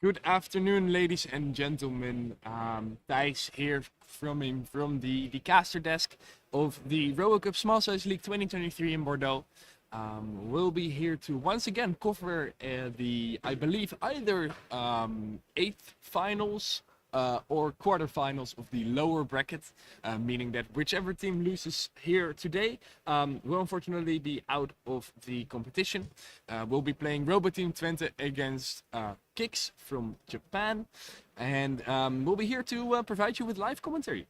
Good afternoon, ladies and gentlemen. Thijs here from the caster desk of the RoboCup Small Size League 2023 in Bordeaux. We'll be here to once again cover I believe, either eighth finals or quarterfinals of the lower bracket, meaning that whichever team loses here today will unfortunately be out of the competition. We'll be playing RoboTeam Twente against Kiks from Japan, and we'll be here to provide you with live commentary.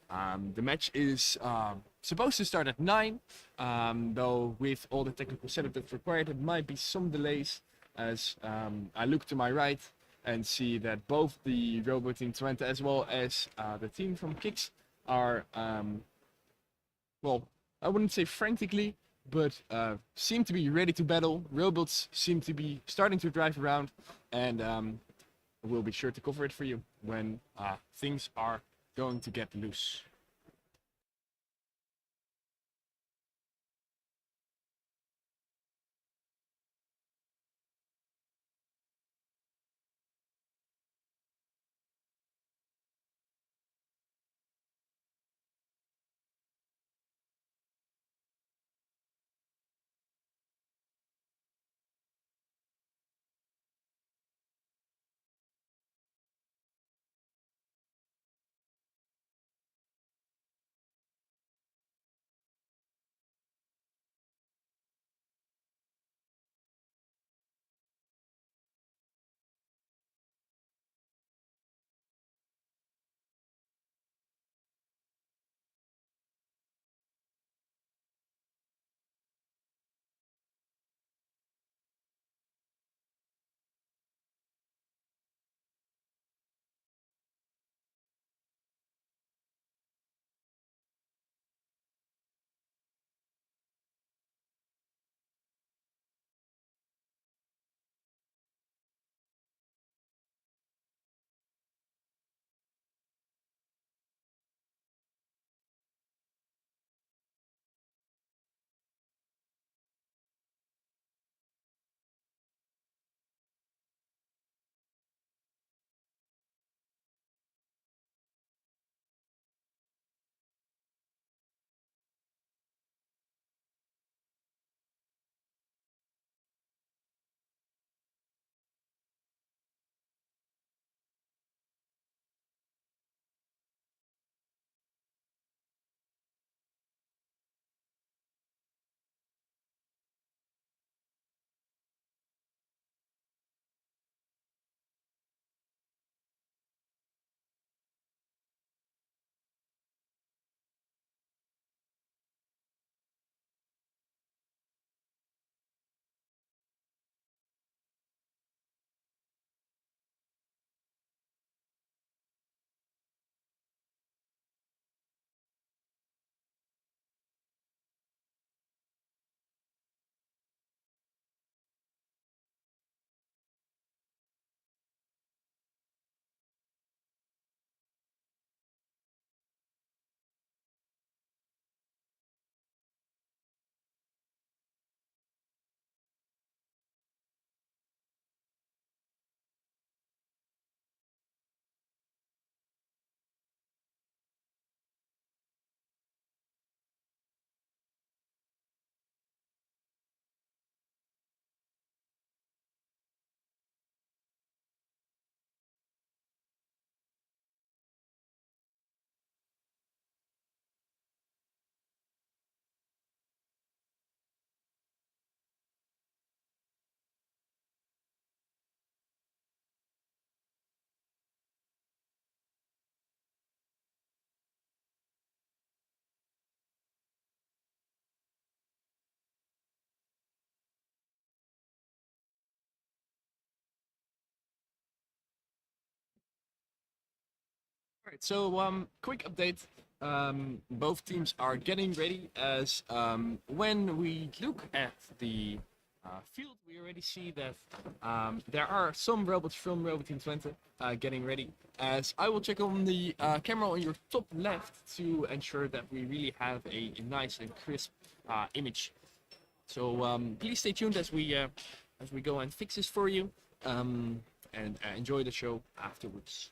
The match is supposed to start at 9, though with all the technical setup that's required, there might be some delays as I look to my right and see that both the RoboTeam Twente as well as the team from Kiks are, well, I wouldn't say frantically, but seem to be ready to battle. Robots seem to be starting to drive around, and we'll be sure to cover it for you when things are going to get loose. Alright, so quick update. Both teams are getting ready as when we look at the field, we already see that there are some robots from RoboTeam Twente getting ready. As I will check on the camera on your top left to ensure that we really have a nice and crisp image. So please stay tuned as we go and fix this for you. and enjoy the show afterwards.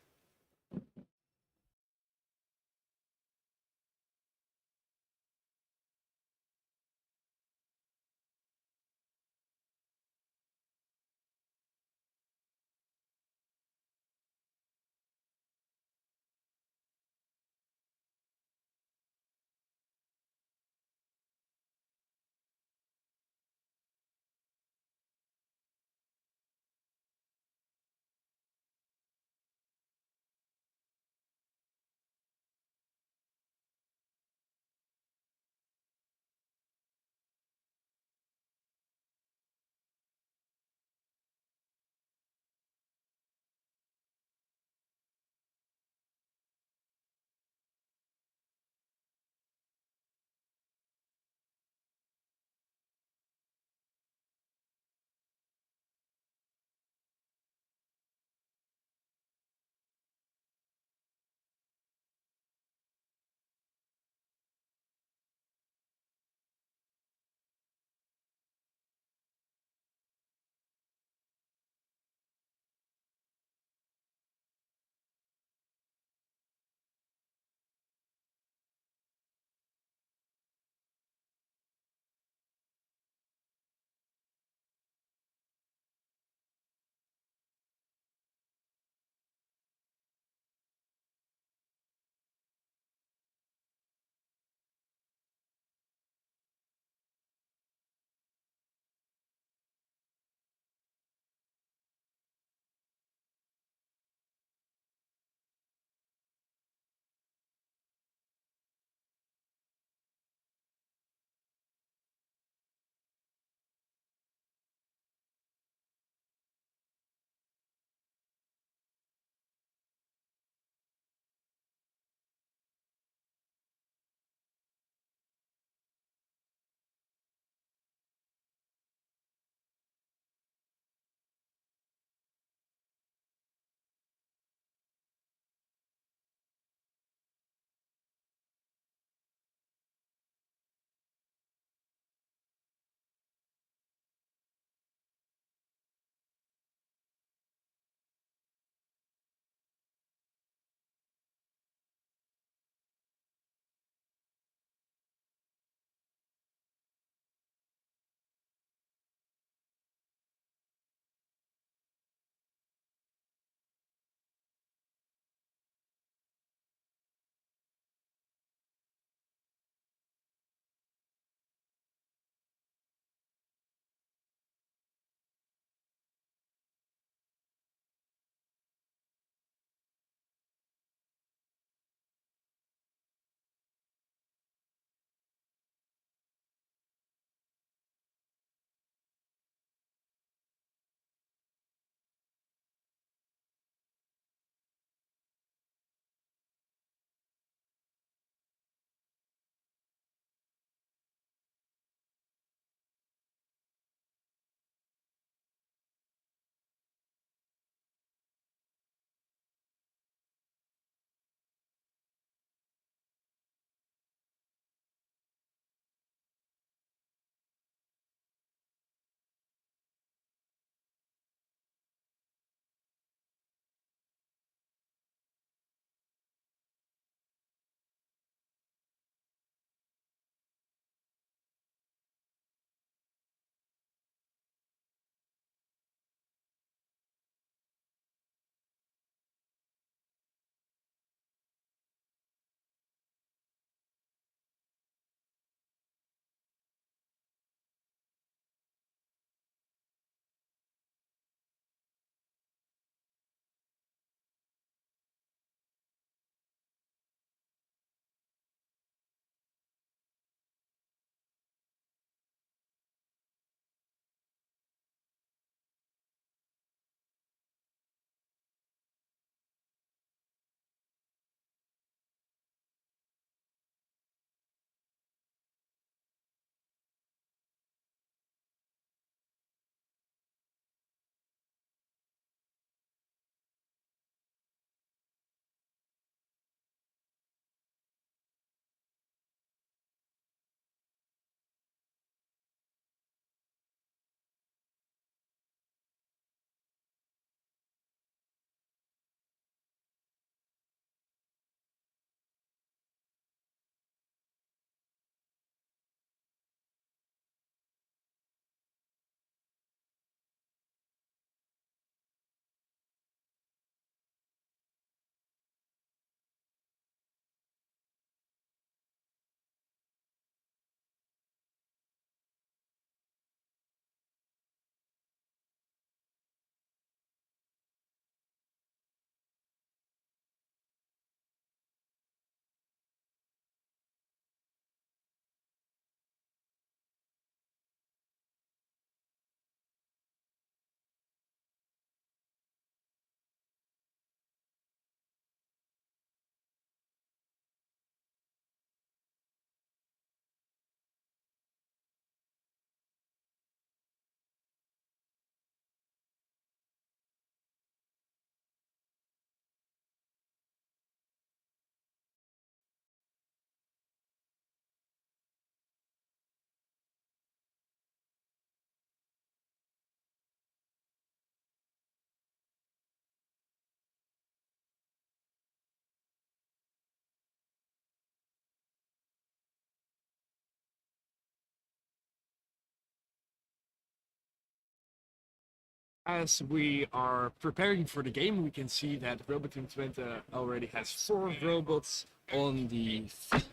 As we are preparing for the game, we can see that RoboTeam Twente already has 4 robots on the field.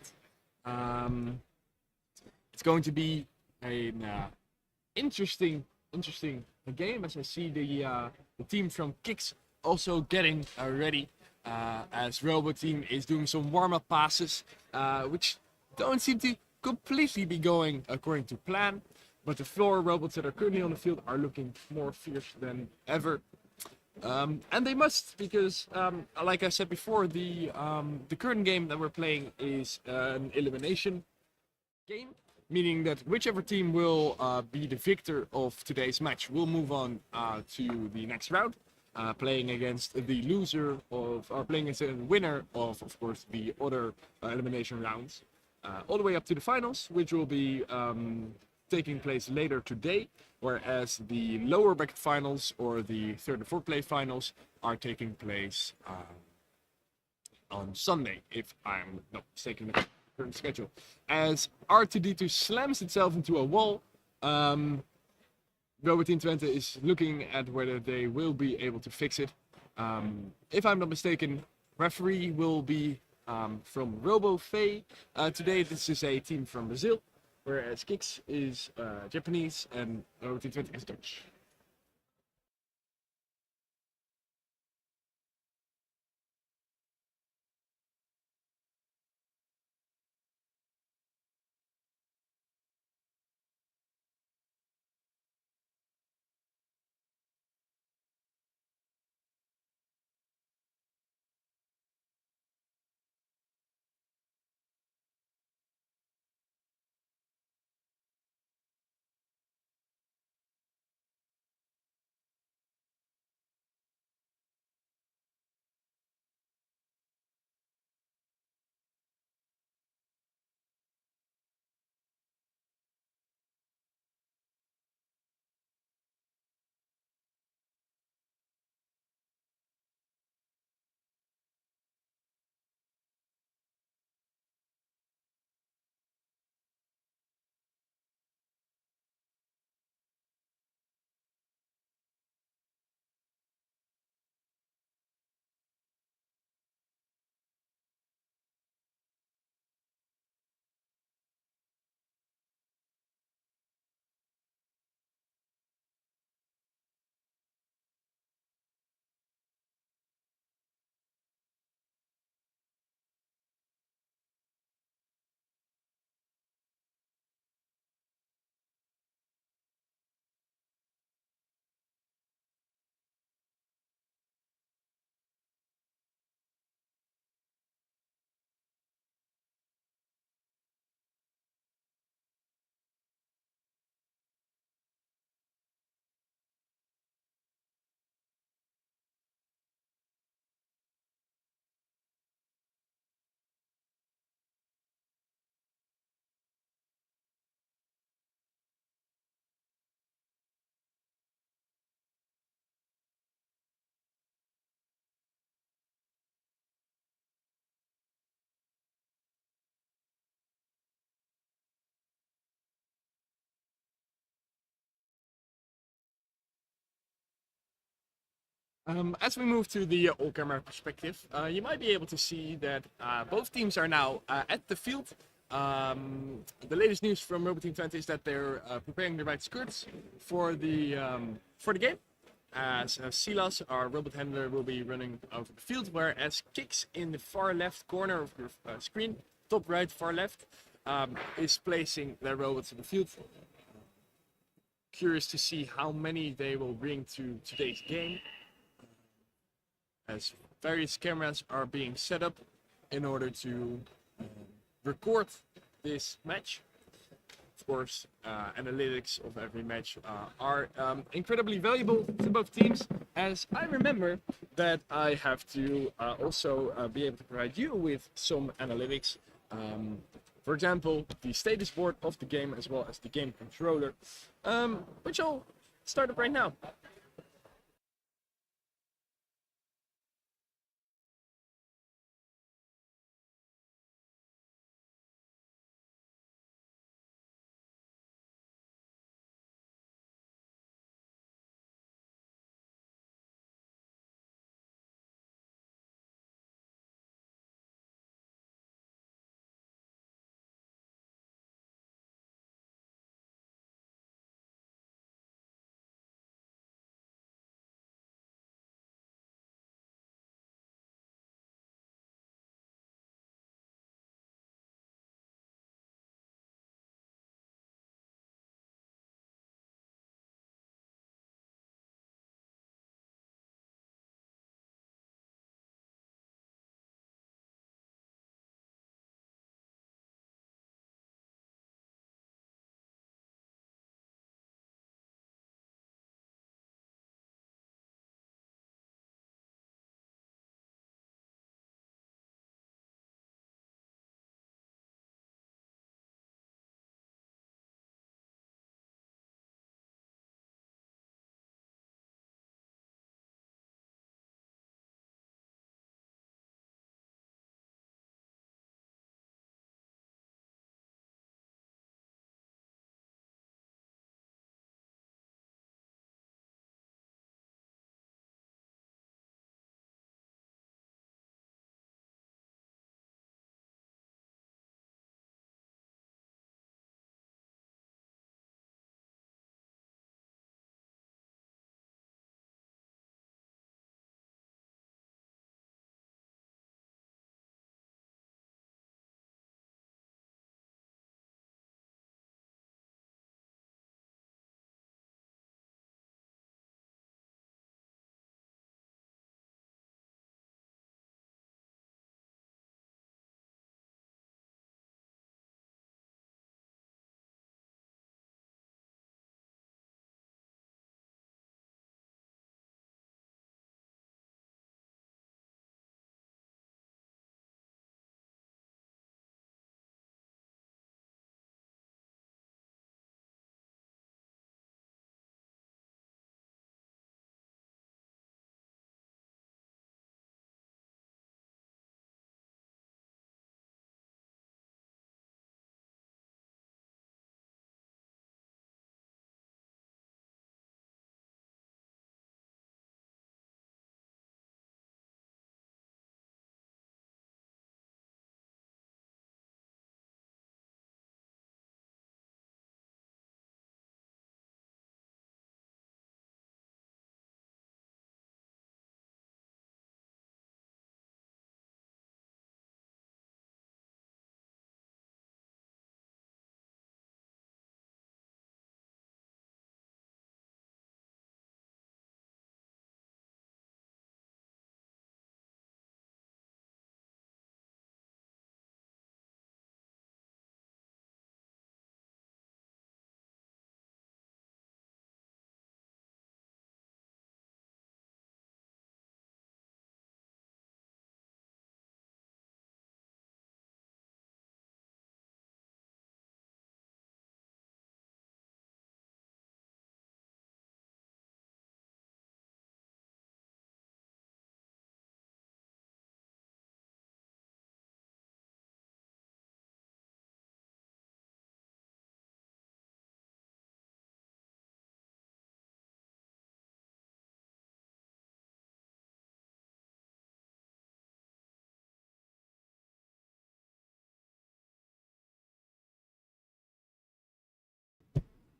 It's going to be an interesting game, as I see the team from Kiks also getting ready, as RoboTeam is doing some warm-up passes, which don't seem to completely be going according to plan. But the 4 robots that are currently on the field are looking more fierce than ever. And they must, because, like I said before, the current game that we're playing is an elimination game, meaning that whichever team will be the victor of today's match will move on to the next round, playing against the loser of, or playing against the winner of course, the other elimination rounds, all the way up to the finals, which will be taking place later today, whereas the lower bracket finals or the third and fourth place finals are taking place on Sunday, if I'm not mistaken with the current schedule. As R2D2 slams itself into a wall, RoboTeam Twente is looking at whether they will be able to fix it. If I'm not mistaken, referee will be from RoboFei. Today this is a team from Brazil, whereas Kiks is Japanese and RoboTeam Twente is Dutch. As we move to the all-camera perspective, you might be able to see that both teams are now at the field. The latest news from RoboTeam Twente is that they're preparing the right skirts for the game. As Silas, our robot handler, will be running over the field, whereas Kiks in the far left corner of your screen, top right, far left, is placing their robots in the field. Curious to see how many they will bring to today's game, as various cameras are being set up in order to record this match. Of course, analytics of every match are incredibly valuable to both teams, as I remember that I have to also be able to provide you with some analytics. For example, the status board of the game, as well as the game controller, which I'll start up right now.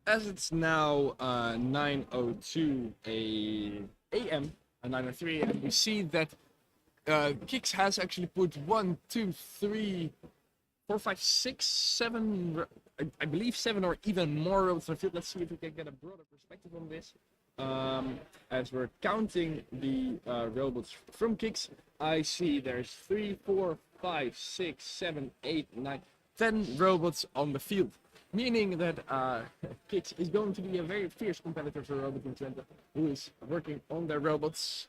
as it's now 9:02 a.m. and 9:03 a.m., we see that Kiks has actually put 1, 2, 3, 4, 5, 6, 7, I believe 7 or even more robots on the field. Let's see if we can get a broader perspective on this. As we're counting the robots from Kiks, I see there's 3, 4, 5, 6, 7, 8, 9, 10 robots on the field. Meaning that Kiks is going to be a very fierce competitor for RoboTeam Twente, who is working on their robots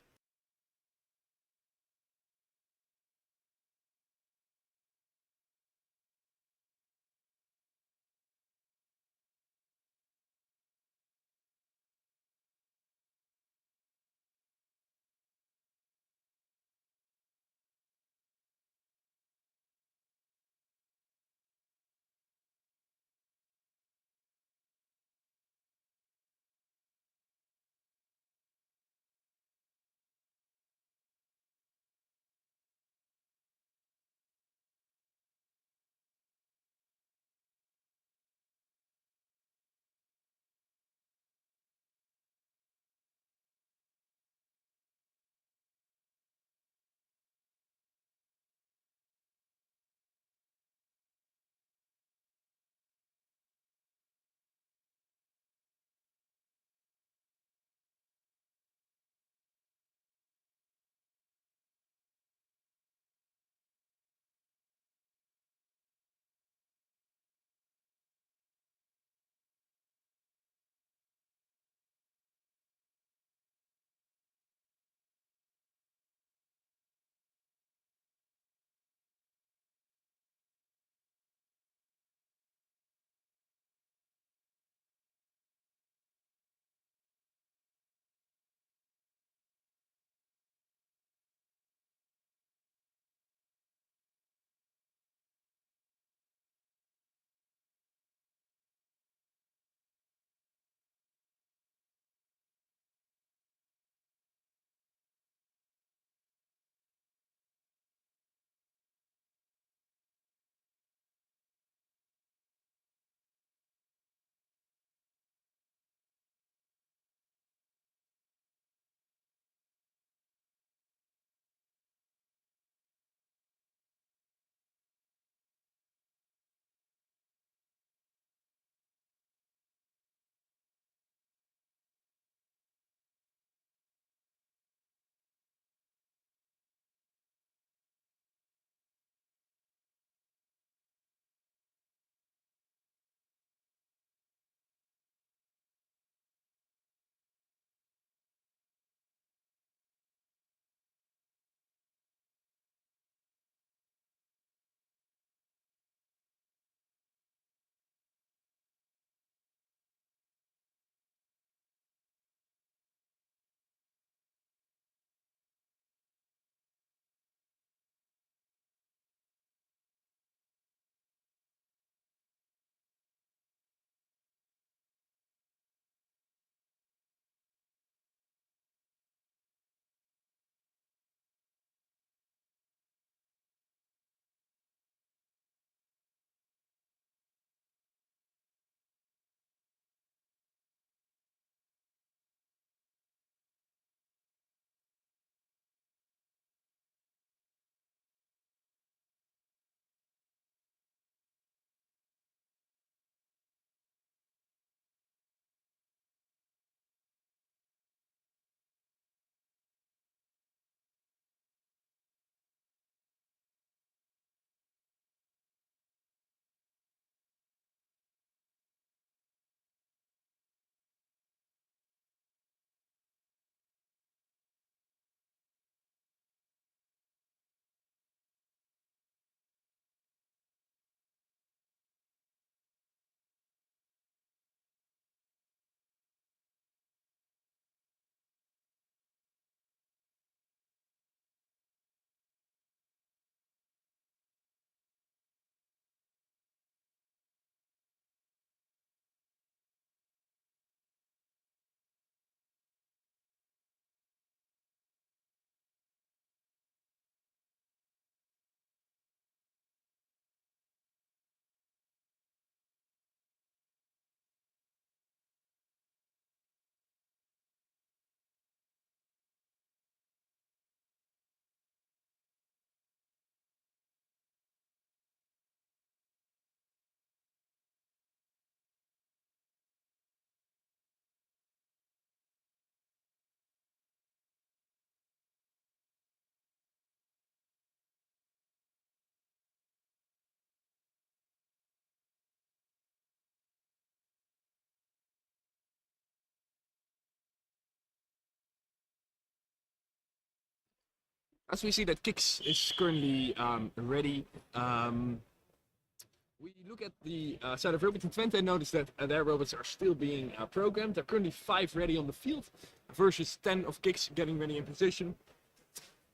As we see that Kiks is currently ready, we look at the side of RoboTeam Twente and notice that their robots are still being programmed. There are currently 5 ready on the field versus 10 of Kiks getting ready in position.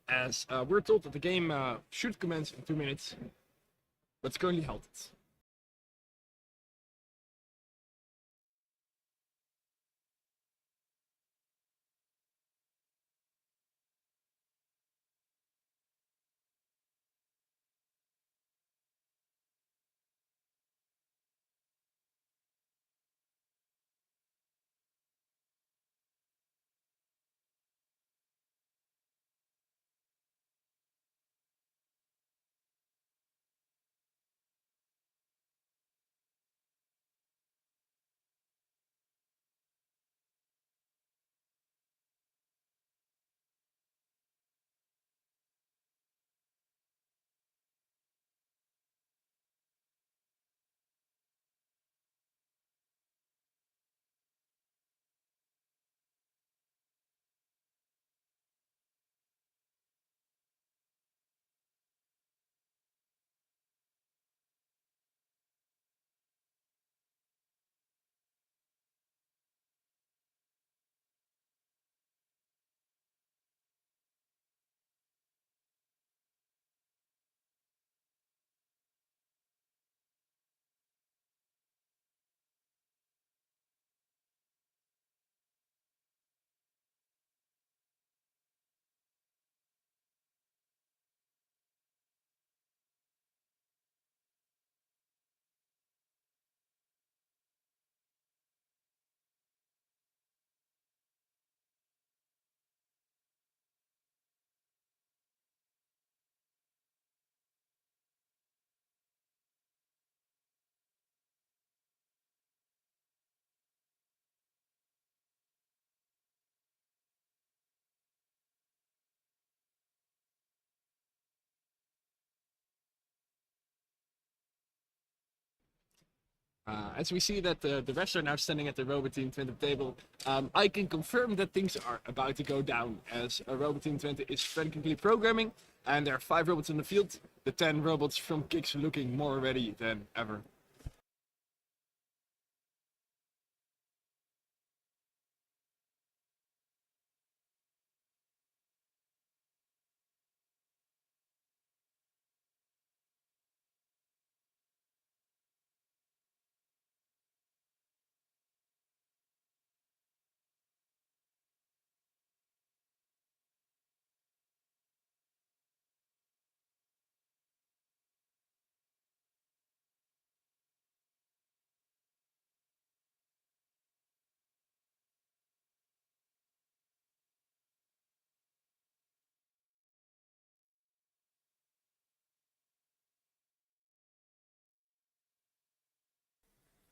As we're told that the game should commence in 2 minutes, but it's currently halted. As we see that the rest are now standing at the RoboTeam Twente table, I can confirm that things are about to go down as RoboTeam Twente is frantically programming, and there are 5 robots in the field. The 10 robots from Kiks looking more ready than ever.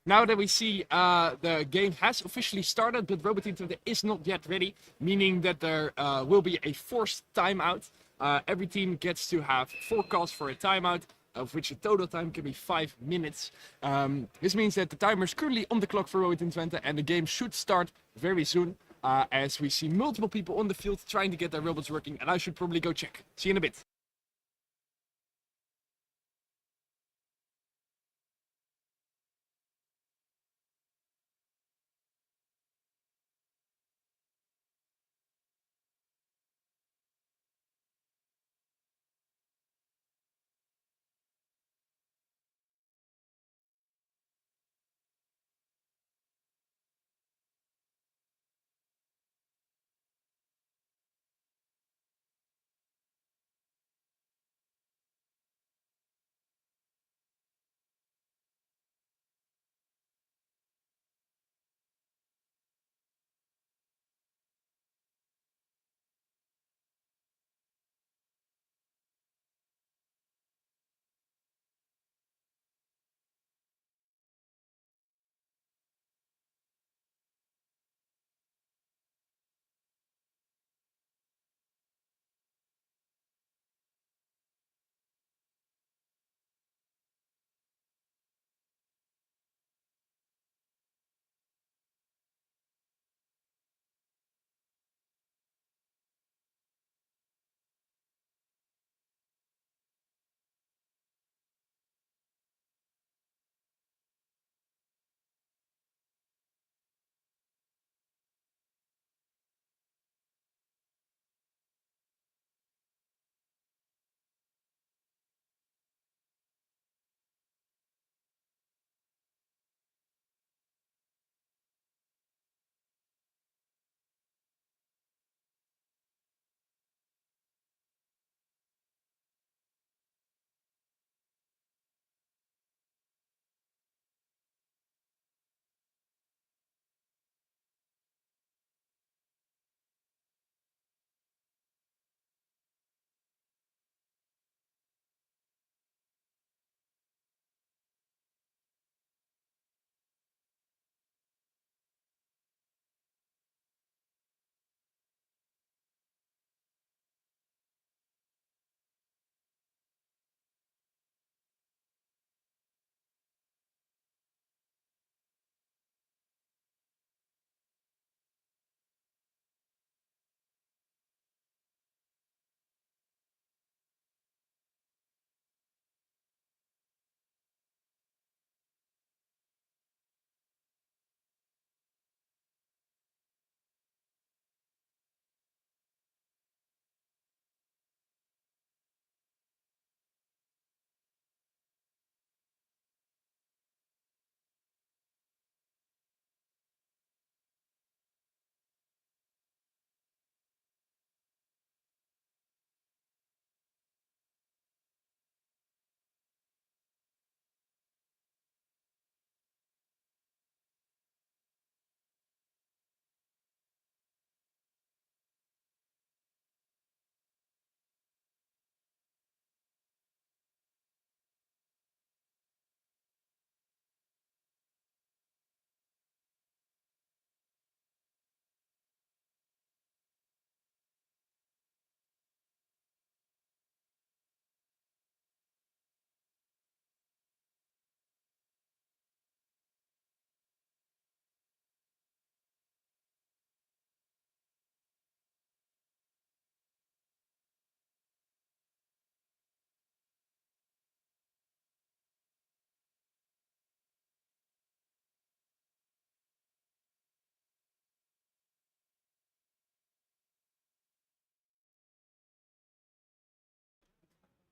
Now that we see the game has officially started, but RoboTeam Twente is not yet ready, meaning that there will be a forced timeout. Every team gets to have 4 calls for a timeout, of which the total time can be 5 minutes. This means that the timer is currently on the clock for RoboTeam Twente, and the game should start very soon, as we see multiple people on the field trying to get their robots working, and I should probably go check. See you in a bit.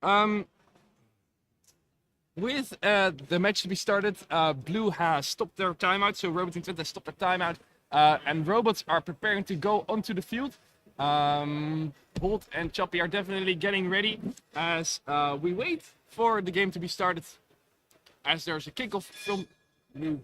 Um, with the match to be started, Blue has stopped their timeout, so RoboTeam Twente has stopped their timeout, and robots are preparing to go onto the field. Bolt and Choppy are definitely getting ready as we wait for the game to be started, as there's a kickoff from Blue.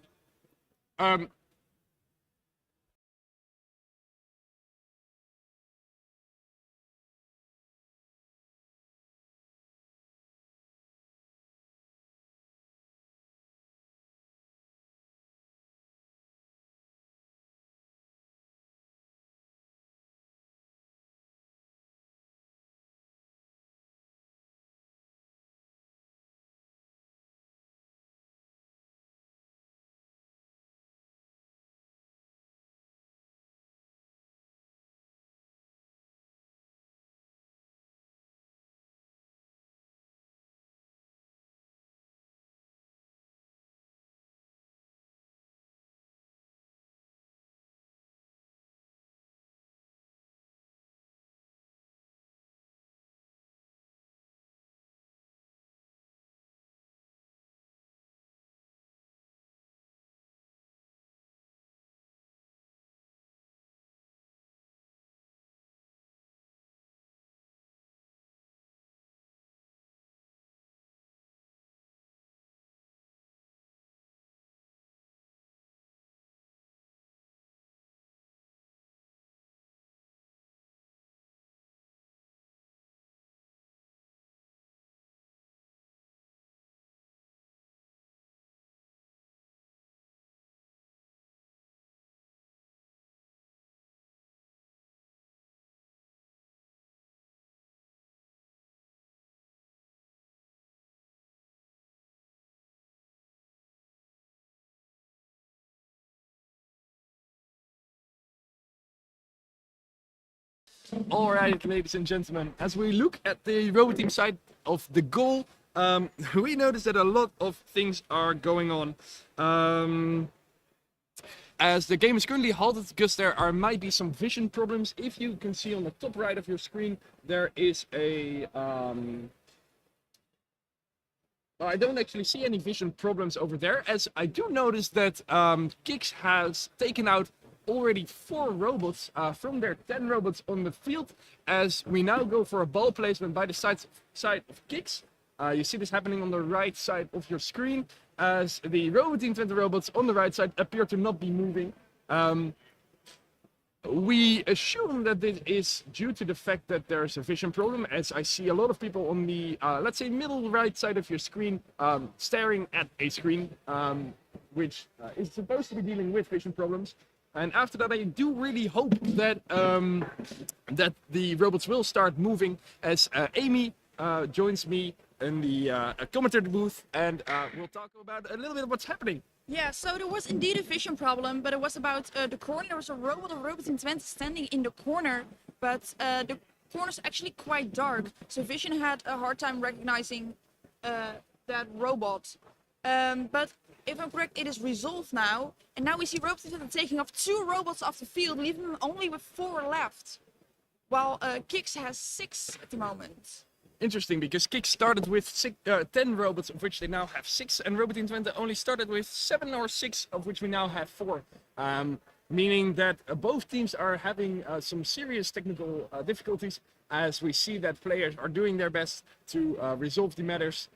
Alright, ladies and gentlemen, as we look at the RoboTeam side of the goal, we notice that a lot of things are going on. As the game is currently halted because there might be some vision problems. If you can see on the top right of your screen, there is a... I don't actually see any vision problems over there, as I do notice that Kiks has taken out already 4 robots from their 10 robots on the field, as we now go for a ball placement by the side of Kiks. You see this happening on the right side of your screen, as the RoboTeam Twente robots on the right side appear to not be moving. We assume that this is due to the fact that there's a vision problem, as I see a lot of people on the, let's say, middle right side of your screen staring at a screen, which is supposed to be dealing with vision problems. And after that, I do really hope that that the robots will start moving, as Amy joins me in the commentary booth, and we'll talk about a little bit of what's happening. Yeah, so there was indeed a vision problem, but it was about the corner. There was a robot of RoboTeam Twente standing in the corner, but the corner's actually quite dark, so vision had a hard time recognizing that robot. But if I'm correct, it is resolved now, and now we see RoboTeam Twente taking off 2 robots off the field, leaving them only with 4 left, while Kiks has 6 at the moment. Interesting, because Kiks started with 10 robots, of which they now have 6, and RoboTeam Twente only started with 7 or 6, of which we now have 4. Meaning that both teams are having some serious technical difficulties, as we see that players are doing their best to resolve the matters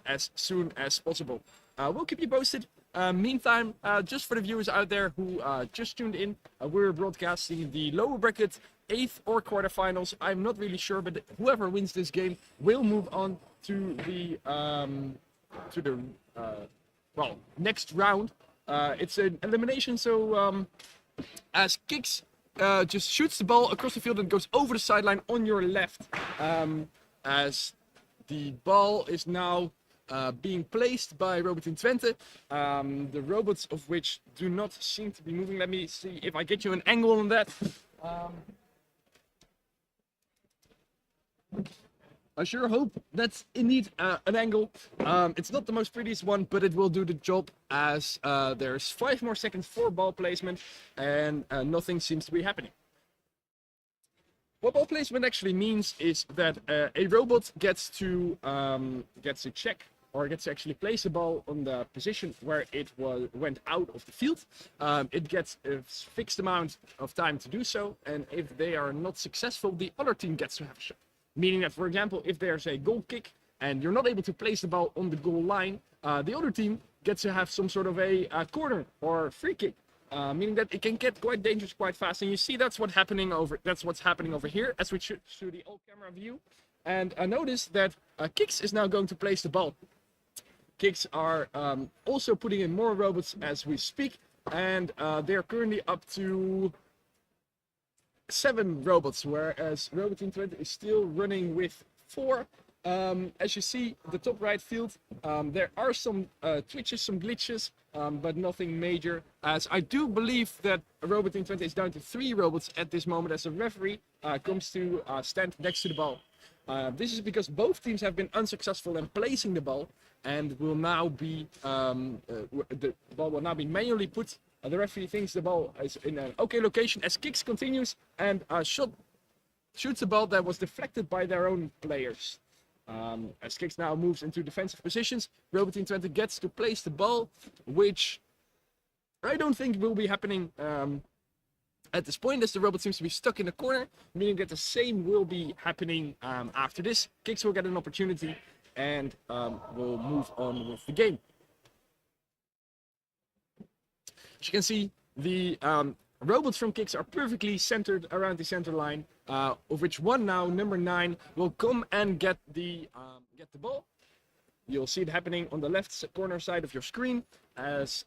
as soon as possible. We'll keep you posted. Meantime, just for the viewers out there who just tuned in, we're broadcasting the lower bracket 8th or quarterfinals. I'm not really sure, but whoever wins this game will move on to the well, next round. It's an elimination, so as Kiks just shoots the ball across the field and goes over the sideline on your left, as the ball is now being placed by RoboTeam Twente, the robots of which do not seem to be moving. Let me see if I get you an angle on that. I sure hope that's indeed an angle. It's not the most prettiest one, but it will do the job, as there's 5 more seconds for ball placement, and nothing seems to be happening. What ball placement actually means is that a robot gets to check or gets to actually place the ball on the position where it went out of the field. It gets a fixed amount of time to do so, and if they are not successful, the other team gets to have a shot. Meaning that, for example, if there's a goal kick and you're not able to place the ball on the goal line, the other team gets to have some sort of a corner or free kick. Meaning that it can get quite dangerous quite fast, and you see that's what's happening over here as we shoot through the all camera view. And I notice that Kiks is now going to place the ball. Kiks are also putting in more robots as we speak, and they're currently up to 7 robots, whereas RoboTeam Twente is still running with 4. As you see, the top right field, there are some twitches, some glitches, but nothing major. As I do believe that RoboTeam Twente is down to 3 robots at this moment as a referee comes to stand next to the ball. This is because both teams have been unsuccessful in placing the ball, and will now be the ball will now be manually put. The referee thinks the ball is in an okay location as Kiks continues and shoots the ball that was deflected by their own players. As Kiks now moves into defensive positions, RoboTeam Twente gets to place the ball, which I don't think will be happening at this point, as the robot seems to be stuck in the corner, meaning that the same will be happening after this. Kiks will get an opportunity and will move on with the game. As you can see, the robots from Kiks are perfectly centered around the center line, of which one now, number 9, will come and get the ball. You'll see it happening on the left corner side of your screen as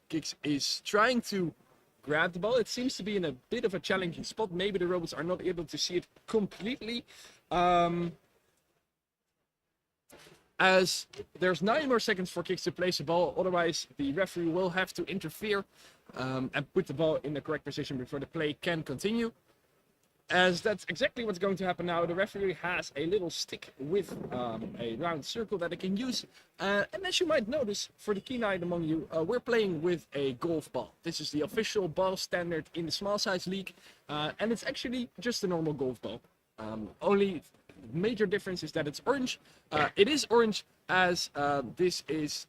Kiks is trying to grab the ball. It seems to be in a bit of a challenging spot. Maybe the robots are not able to see it completely. As there's 9 more seconds for Kiks to place the ball, otherwise the referee will have to interfere and put the ball in the correct position before the play can continue. As that's exactly what's going to happen now. The referee has a little stick with a round circle that it can use. And as you might notice, for the keen-eyed among you, we're playing with a golf ball. This is the official ball standard in the small size league. And it's actually just a normal golf ball. Only major difference is that it's orange. It is orange as this is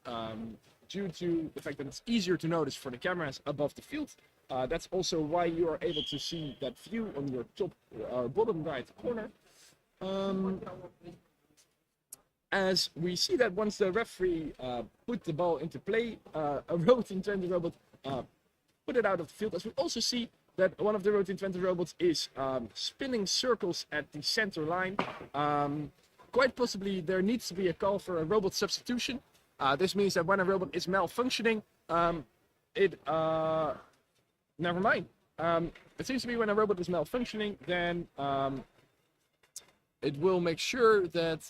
due to the fact that it's easier to notice for the cameras above the field. That's also why you are able to see that view on your top bottom right corner. As we see that once the referee put the ball into play, a RoboTeam Twente robot put it out of the field. As we also see that one of the RoboTeam Twente robots is spinning circles at the center line. Quite possibly there needs to be a call for a robot substitution. This means that when a robot is malfunctioning, never mind. It seems to be when a robot is malfunctioning, then it will make sure that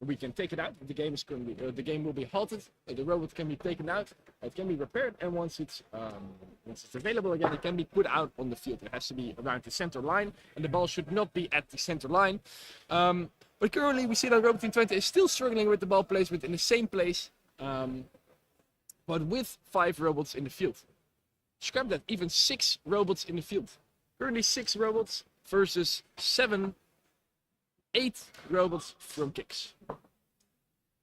we can take it out. The game is going to be, the game will be halted. The robot can be taken out. It can be repaired, and once it's available again, it can be put out on the field. It has to be around the center line, and the ball should not be at the center line. But currently, we see that RoboTeam Twente is still struggling with the ball placement in the same place, but with 5 robots in the field. Scrap that, even 6 robots in the field. Currently 6 robots versus 8 robots from Kiks.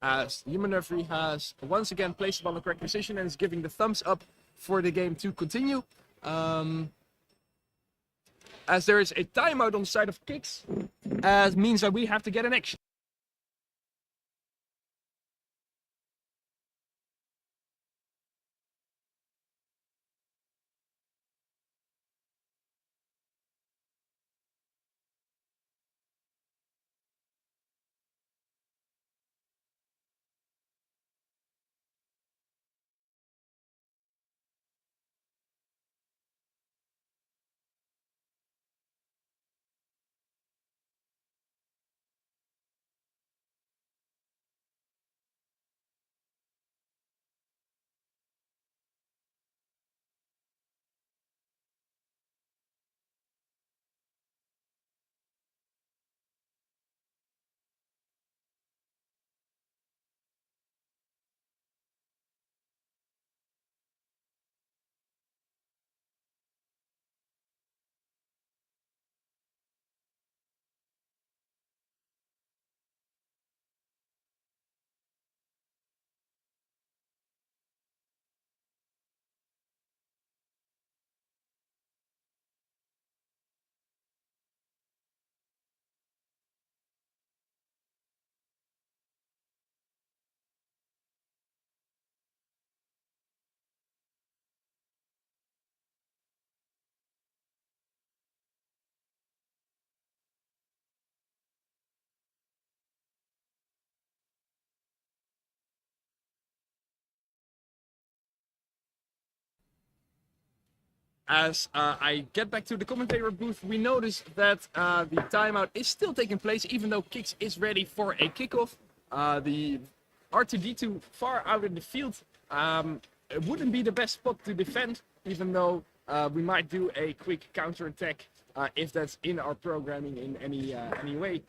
As the human referee has once again placed the ball in the correct position and is giving the thumbs up for the game to continue. As there is a timeout on the side of Kiks, as means that we have to get an action. as I get back to the commentator booth, we notice that the timeout is still taking place, even though Kiks is ready for a kickoff. The R2D2 far out in the field. It wouldn't be the best spot to defend, even though we might do a quick counter attack if that's in our programming in any way.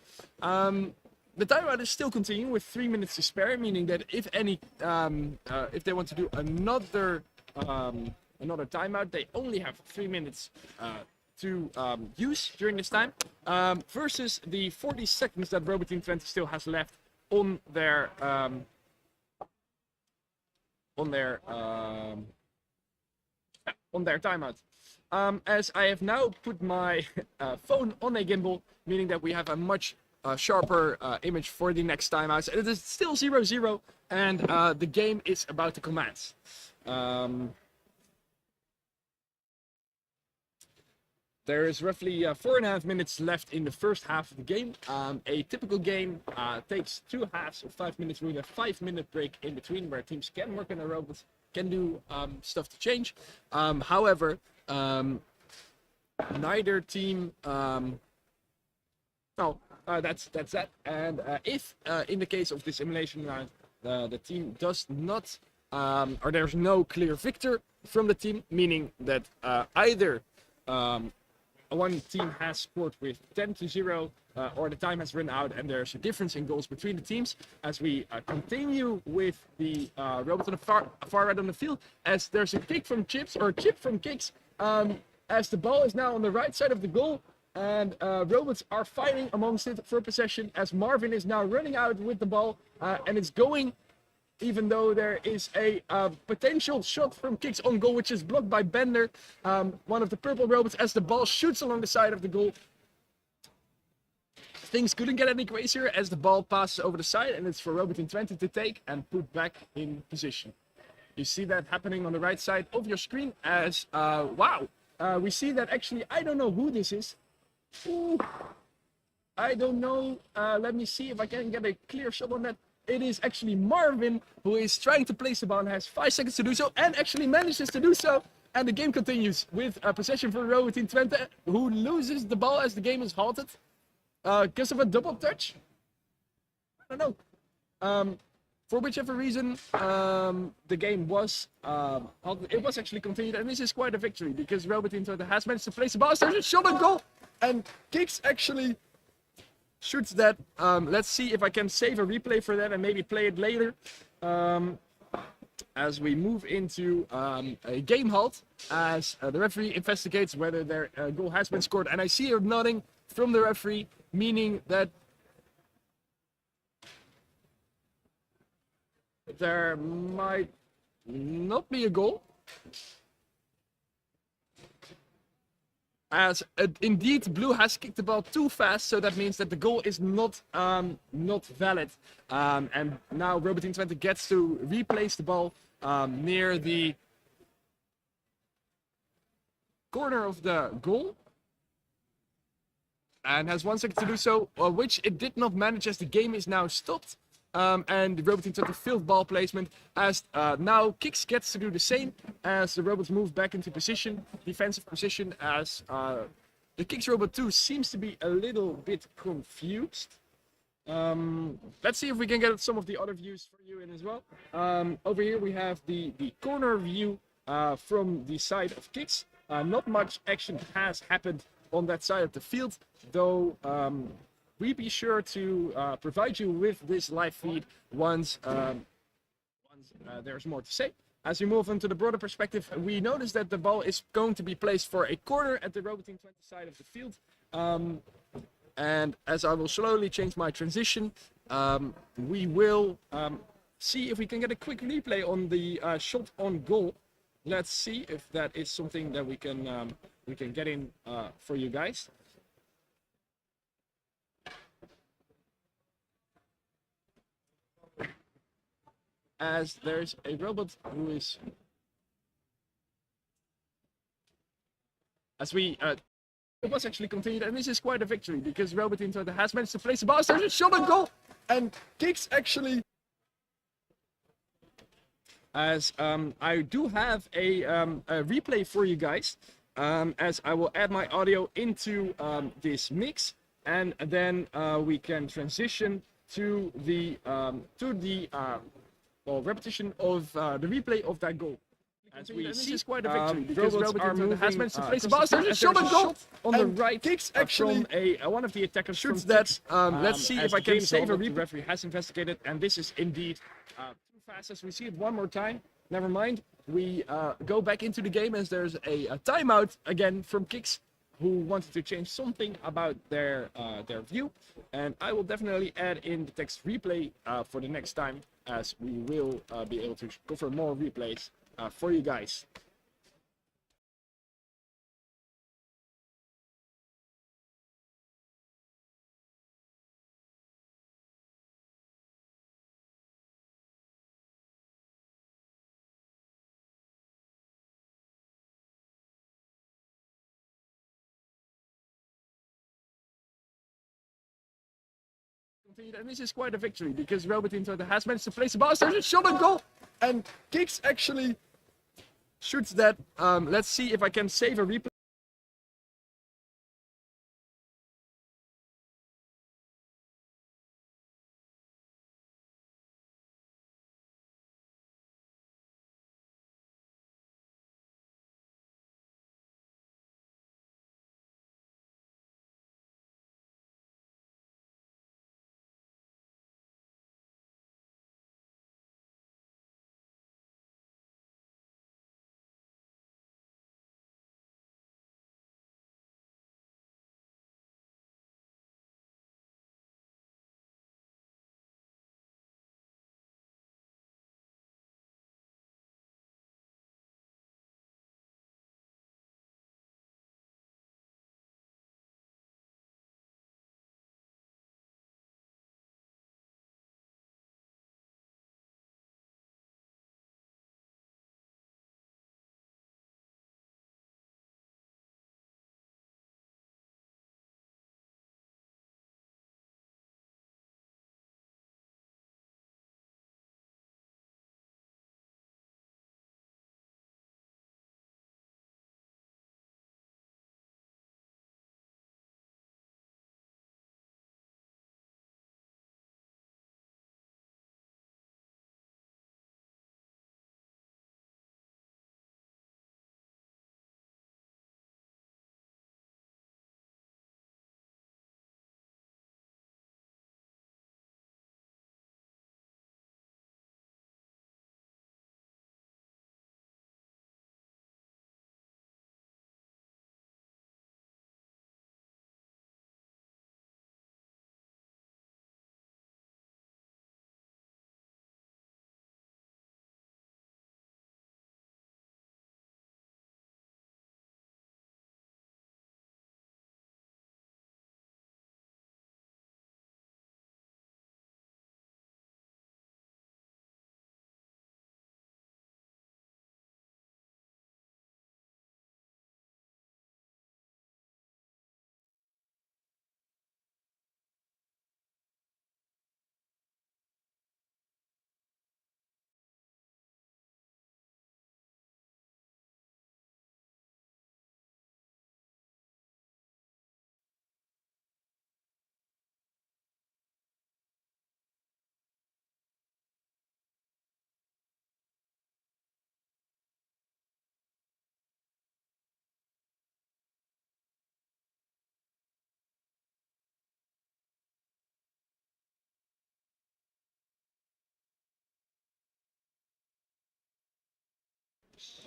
The timeout is still continuing with 3 minutes to spare, meaning that if they want to do another timeout, they only have 3 minutes to use during this time, versus the 40 seconds that RoboTeam Twente still has left on their timeout. As I have now put my phone on a gimbal, meaning that we have a much sharper image for the next timeouts. It is still 0-0, and the game is about to commence. There is roughly 4.5 minutes left in the first half of the game. A typical game takes 2 halves of 5 minutes with a 5-minute break in between, where teams can work on their robots, can do stuff to change. However, neither team. That's that. And if in the case of this elimination round, the team does not, or there's no clear victor from the team, meaning that either one team has scored with 10-0, or the time has run out and there's a difference in goals between the teams. As we continue with the robot on the far right on the field, as there's a kick from Chips, or a chip from Kiks, as the ball is now on the right side of the goal, and robots are fighting amongst it for possession, as Marvin is now running out with the ball, and it's going, even though there is a potential shot from Kiks on goal, which is blocked by Bender, one of the purple robots, as the ball shoots along the side of the goal. Things couldn't get any crazier as the ball passes over the side, and it's for RoboTeam Twente to take and put back in position. You see that happening on the right side of your screen as, wow, we see that actually, I don't know who this is. Ooh, I don't know. Let me see if I can get a clear shot on that. It is actually Marvin who is trying to place the ball and has 5 seconds to do so, and actually manages to do so. And the game continues with a possession for RoboTeam Twente, who loses the ball as the game is halted because of a double touch. I don't know. For whichever reason, the game was halted. It was actually continued, and this is quite a victory because RoboTeam Twente has managed to place the ball. There's a shot on goal, and Kiks actually shoots that. Let's see if I can save a replay for that and maybe play it later. As we move into a game halt, as the referee investigates whether their goal has been scored. And I see a nodding from the referee, meaning that there might not be a goal. As indeed Blue has kicked the ball too fast, so that means that the goal is not valid. And now RoboTeam Twente gets to replace the ball near the corner of the goal, and has 1 second to do so, which it did not manage as the game is now stopped. And the RoboTeam Twente field ball placement, as now Kiks gets to do the same as the robots move back into position, defensive position, as the Kiks robot 2 seems to be a little bit confused. Let's see if we can get some of the other views for you in as well. Over here we have the corner view from the side of Kiks. Not much action has happened on that side of the field, though we be sure to provide you with this live feed once there's more to say. As we move into the broader perspective, we notice that the ball is going to be placed for a corner at the RoboTeam Twente side of the field. And as I will slowly change my transition, we will see if we can get a quick replay on the shot on goal. Let's see if that is something that we can get in for you guys. As there's a robot who is, as we it was actually continued, and this is quite a victory because RoboTeam Twente has managed to place the ball. There's a shot on goal, and Kiks actually, as I do have a replay for you guys. as I will add my audio into this mix, and then we can transition to the repetition of the replay of that goal. As we see, is quite a victory because robots RoboTeam are Twente moving, has managed to place the across ball. the There's a field. shot on goal On the and right, Kiks actually from one of the attackers shoots from that. Kiks. Let's see As if I the can game is save a over, the replay. referee has investigated, and this is indeed too fast. As we see it one more time, never mind. We go back into the game as there's a timeout again from Kiks, who wanted to change something about their view, and I will definitely add in the text replay for the next time, as we will be able to cover more replays for you guys. And this is quite a victory because RoboTeam Twente has managed to place the ball. There's a shot on goal and Kiks actually shoots that. Let's see if I can save a replay.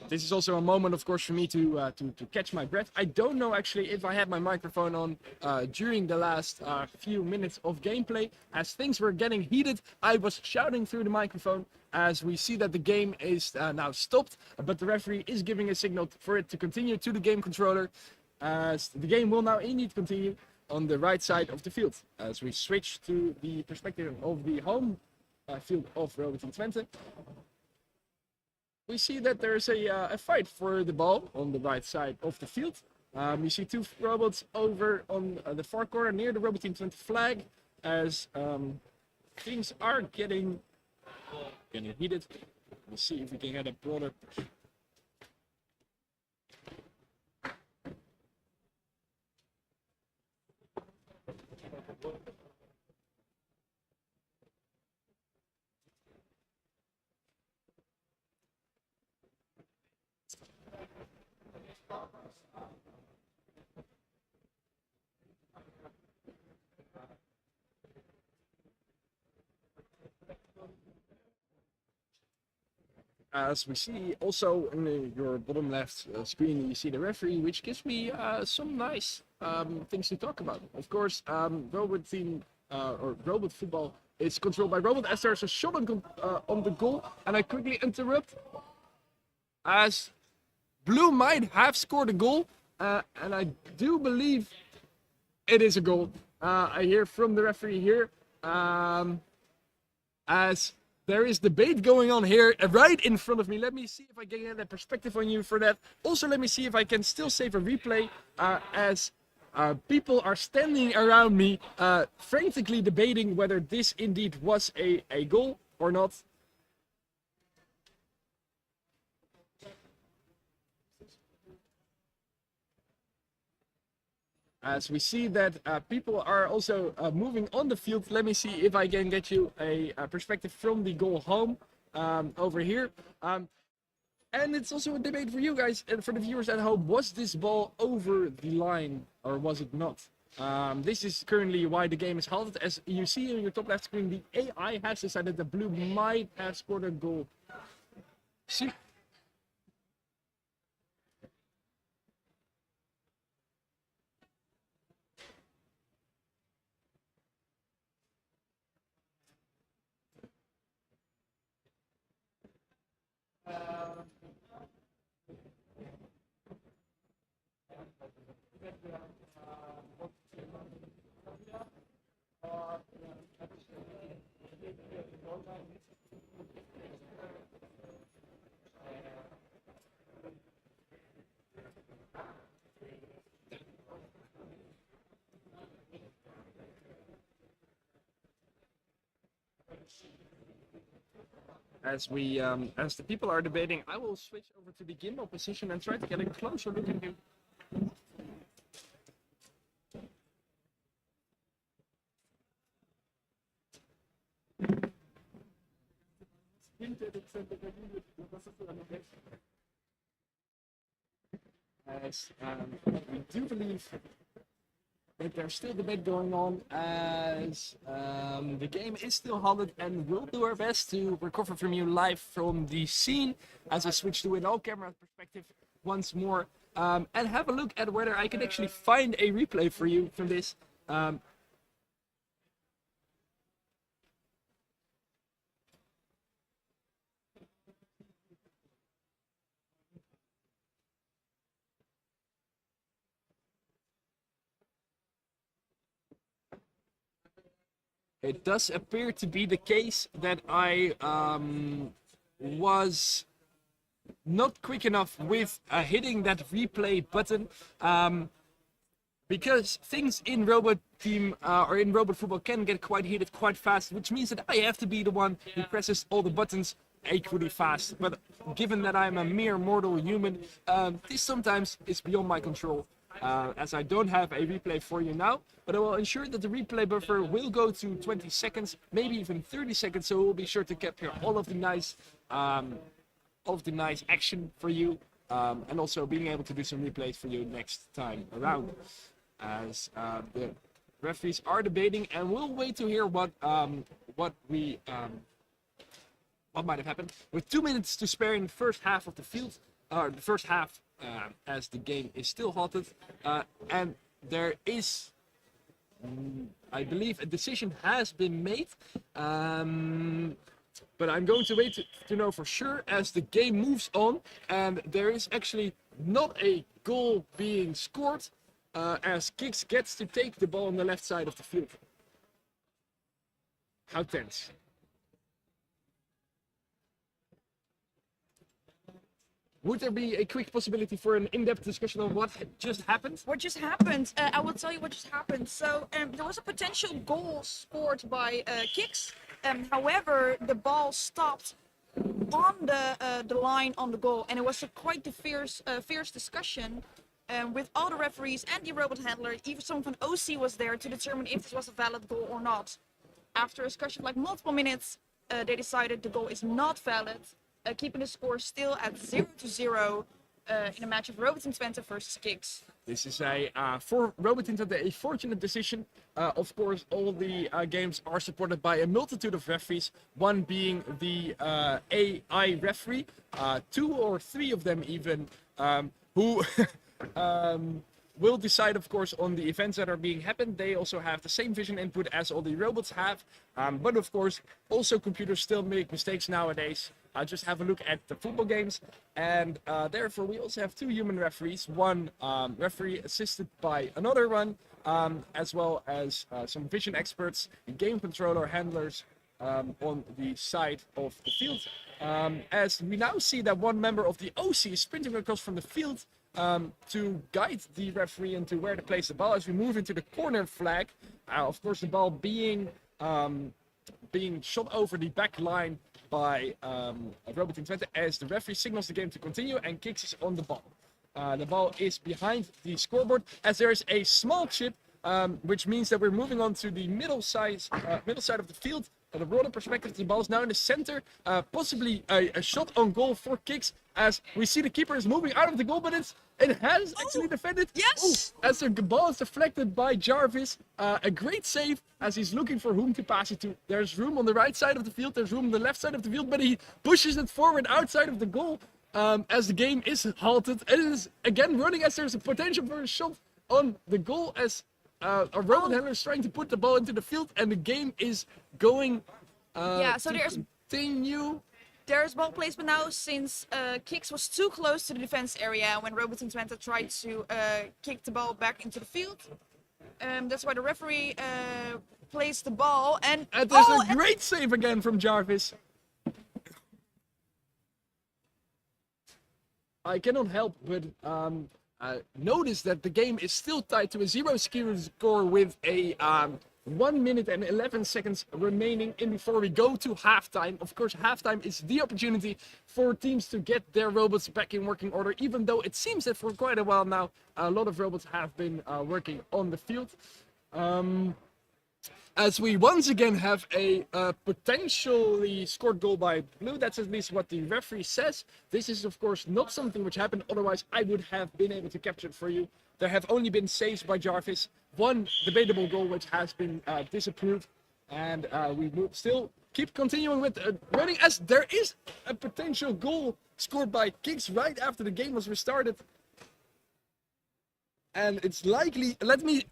This is also a moment, of course, for me to catch my breath. I don't know actually if I had my microphone on during the last few minutes of gameplay. As things were getting heated, I was shouting through the microphone as we see that the game is now stopped, but the referee is giving a signal for it to continue to the game controller, as the game will now indeed continue on the right side of the field. As we switch to the perspective of the home field of RoboTeam Twente, we see that there's a fight for the ball on the right side of the field. You see two robots over on the far corner near the RoboTeam Twente flag, as things are getting heated. We'll see if we can get a broader As we see also in your bottom left screen, you see the referee, which gives me some nice things to talk about. Of course, Robot Team or Robot Football is controlled by Robot as there's a shot on the goal, and I quickly interrupt as Blue might have scored a goal, and I do believe it is a goal. I hear from the referee here as there is debate going on here right in front of me. Let me see if I can get a perspective on you for that. Also, let me see if I can still save a replay as people are standing around me frantically debating whether this indeed was a goal or not. As we see that people are also moving on the field, let me see if I can get you a perspective from the goal home over here. And it's also a debate for you guys and for the viewers at home. Was this ball over the line or was it not? This is currently why the game is halted. As you see on your top left screen, the AI has decided that Blue might have scored a goal. See? As the people are debating, I will switch over to the gimbal position and try to get a closer look at you. As we do believe that there's still debate going on, as the game is still halted, and we'll do our best to recover from you live from the scene as I switch to an all-camera perspective once more, and have a look at whether I can actually find a replay for you from this. It does appear to be the case that I was not quick enough with hitting that replay button, because things in Robot Team or in Robot Football can get quite heated quite fast, which means that I have to be the one who presses all the buttons equally fast. But given that I'm a mere mortal human, this sometimes is beyond my control. As I don't have a replay for you now, but I will ensure that the replay buffer will go to 20 seconds, maybe even 30 seconds, so we'll be sure to capture all of the nice action for you, and also being able to do some replays for you next time around. As the referees are debating, and we'll wait to hear what might have happened. With 2 minutes to spare in the first half of the field, or the first half. As the game is still halted, and there is, I believe, a decision has been made, but I'm going to wait to know for sure as the game moves on, and there is actually not a goal being scored, as Kiks gets to take the ball on the left side of the field. How tense. Would there be a quick possibility for an in-depth discussion on what just happened? What just happened? I will tell you what just happened. So there was a potential goal scored by Kiks. However, the ball stopped on the line on the goal, and it was quite a fierce discussion with all the referees and the robot handler. Even someone from OC was there to determine if this was a valid goal or not. After a discussion like multiple minutes, they decided the goal is not valid. Keeping the score still at 0-0 in a match of RoboTeam Twente versus Kiks. This is for RoboTeam Twente, a fortunate decision. Of course, all the games are supported by a multitude of referees, one being the AI referee, 2 or 3 of them even, who will decide, of course, on the events that are being happened. They also have the same vision input as all the robots have. But of course, also computers still make mistakes nowadays. Just have a look at the football games. And therefore, we also have 2 human referees. One referee assisted by another one, as well as some vision experts, game controller handlers on the side of the field. As we now see that one member of the OC is sprinting across from the field to guide the referee into where to place the ball as we move into the corner flag. Of course, the ball being shot over the back line by RoboTeam Twente as the referee signals the game to continue and Kiks is on the ball. The ball is behind the scoreboard as there is a small chip, which means that we're moving on to the middle side of the field. The broader perspective, the ball is now in the center, possibly a shot on goal for Kiks as we see the keeper is moving out of the goal, but it has actually defended. Yes! As the ball is deflected by Jarvis, a great save as he's looking for whom to pass it to. There's room on the right side of the field, there's room on the left side of the field, but he pushes it forward outside of the goal as the game is halted. It is again running as there's a potential for a shot on the goal as a robot handler is trying to put the ball into the field and the game is going So to continue. there's ball placement now since Kiks was too close to the defense area when RoboTeam Twente tried to kick the ball back into the field. That's why the referee placed the ball and There's a great save again from Jarvis. I cannot help but notice that the game is still tied to a 0 score with a 1 minute and 11 seconds remaining in before we go to halftime. Of course, halftime is the opportunity for teams to get their robots back in working order, even though it seems that for quite a while now, a lot of robots have been working on the field. As we once again have a potentially scored goal by Blue, that's at least what the referee says. This is of course not something which happened, otherwise I would have been able to capture it for you. There have only been saves by Jarvis, one debatable goal which has been disapproved, and we still keep continuing with running as there is a potential goal scored by Kiks right after the game was restarted. And it's likely, let me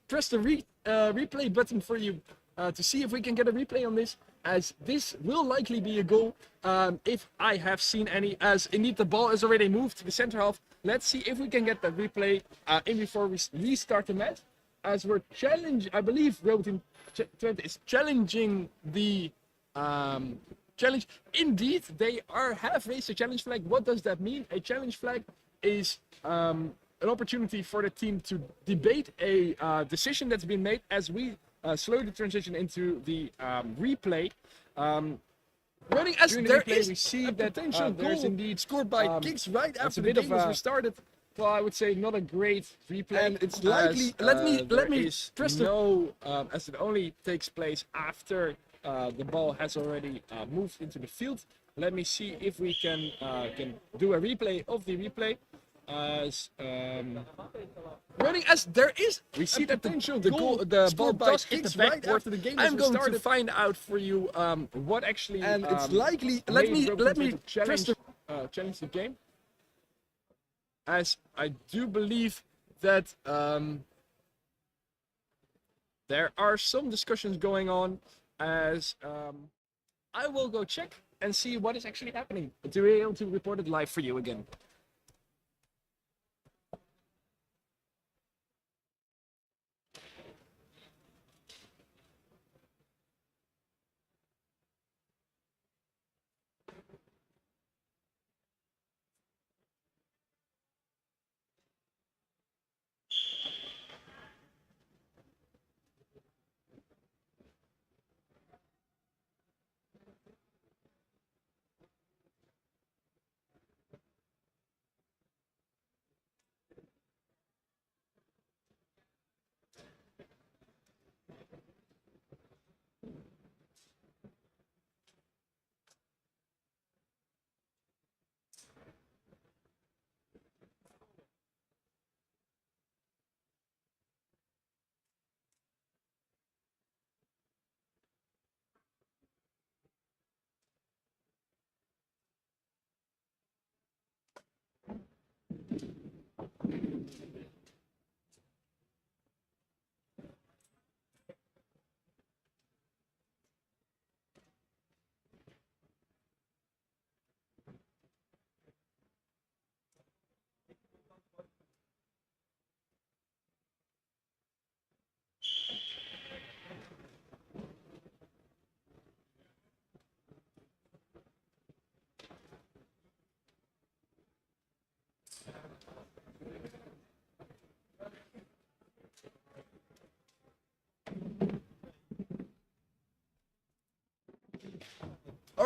press the replay button for you to see if we can get a replay on this, as this will likely be a goal if I have seen any, as indeed the ball is already moved to the center half. Let's see if we can get that replay in before we restart the match, as we're I believe RoboTeam Twente is challenging the challenge. Indeed, they have raised a challenge flag. What does that mean? A challenge flag is an opportunity for the team to debate a decision that's been made, as we slowly transition into the replay. Running as there is we see a that potential goal indeed scored by Kiks right after the game was restarted. Well, I would say not a great replay, and it's likely. Let me press the as it only takes place after the ball has already moved into the field. Let me see if we can do a replay of the replay. As running as there is, we see that the ball does hit the back right after the game. I'm going to find out for you what actually and it's likely. Let me challenge the game, as I do believe that there are some discussions going on. As I will go check and see what is actually happening to be able to report it live for you again.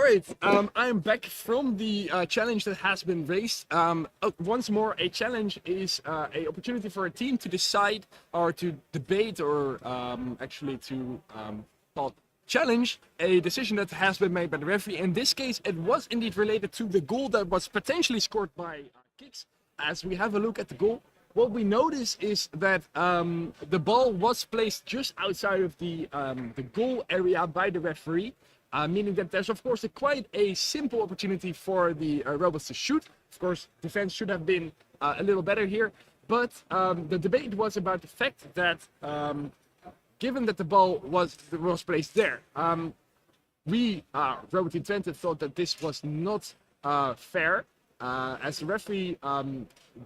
All right, I'm back from the challenge that has been raised. Once more, a challenge is a opportunity for a team to decide or to debate or actually to well, challenge a decision that has been made by the referee. In this case, it was indeed related to the goal that was potentially scored by Kiks. As we have a look at the goal, what we notice is that the ball was placed just outside of the goal area by the referee. Meaning that there's of course quite a simple opportunity for the robots to shoot. Of course, defense should have been a little better here, but the debate was about the fact that given that the ball was placed there, we RoboTeam Twente thought that this was not fair, as the referee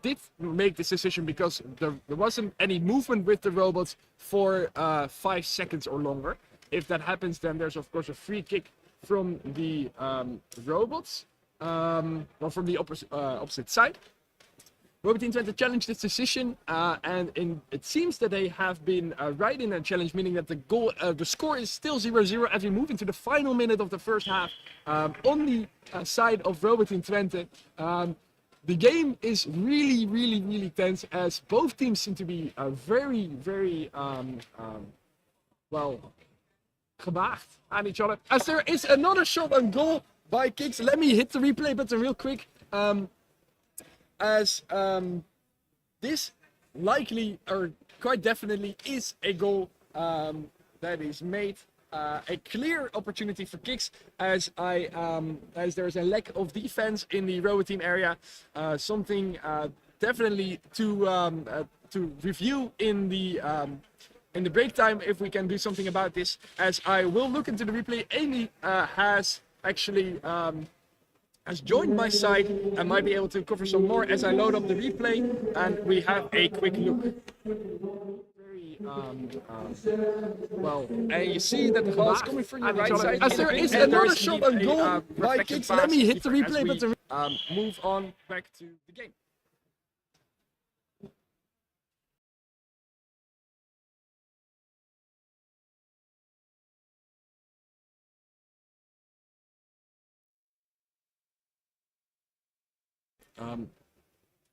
did make this decision because there wasn't any movement with the robots for 5 seconds or longer. If that happens, then there's of course a free kick from the robots, or from the opposite side. RoboTeam Twente challenged this decision, and it seems that they have been right in that challenge, meaning that the score is still 0-0 as we move into the final minute of the first half. On the side of RoboTeam Twente, the game is really tense as both teams seem to be very well gewaagd aan each other. As there is another shot on goal by Kiks. Let me hit the replay button real quick. This likely or quite definitely is a goal that is made. A clear opportunity for Kiks as there's a lack of defense in the RoboTeam area. Something definitely to review in the break time if we can do something about this. As I will look into the replay, Amy has actually has joined my side and might be able to cover some more as I load up the replay and we have a quick look. Very well, and you see that the ball is coming from your right side. As there is another shot on goal by Kiks. Let me hit the replay button. Move on back to the game.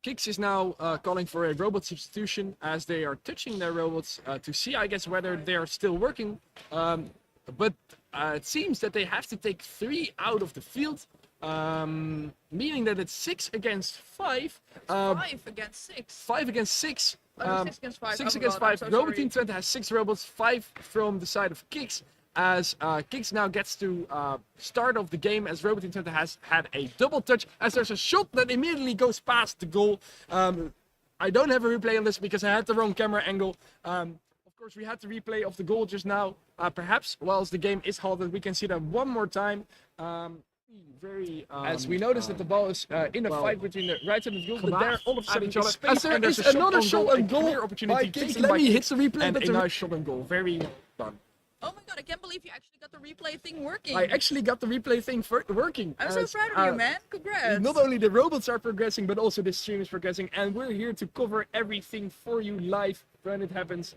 Kiks is now calling for a robot substitution as they are touching their robots to see, I guess, whether they are still working. But it seems that they have to take 3 out of the field, meaning that it's 6 against 5. 5 against 6. 5 against 6. 6 against 5. 6 Oh against God, 5. I'm so RoboTeam Twente has 6 robots, 5 from the side of Kiks. As Kiks now gets to start of the game, as RoboTeam Twente has had a double touch, as there's a shot that immediately goes past the goal. I don't have a replay on this because I had the wrong camera angle. Of course, we had the replay of the goal just now. Perhaps, whilst the game is halted, we can see that one more time. As we notice that the ball is in a fight between the right side of the goal, but they're all of a sudden each other. As there is another shot on goal opportunity taken by Kiks. Let me hit the replay, but a nice shot on goal. Very well done. Oh my God, I can't believe you actually got the replay thing working. I actually got the replay thing working. I'm so proud of you, man. Congrats. Not only the robots are progressing, but also the stream is progressing. And we're here to cover everything for you live when it happens,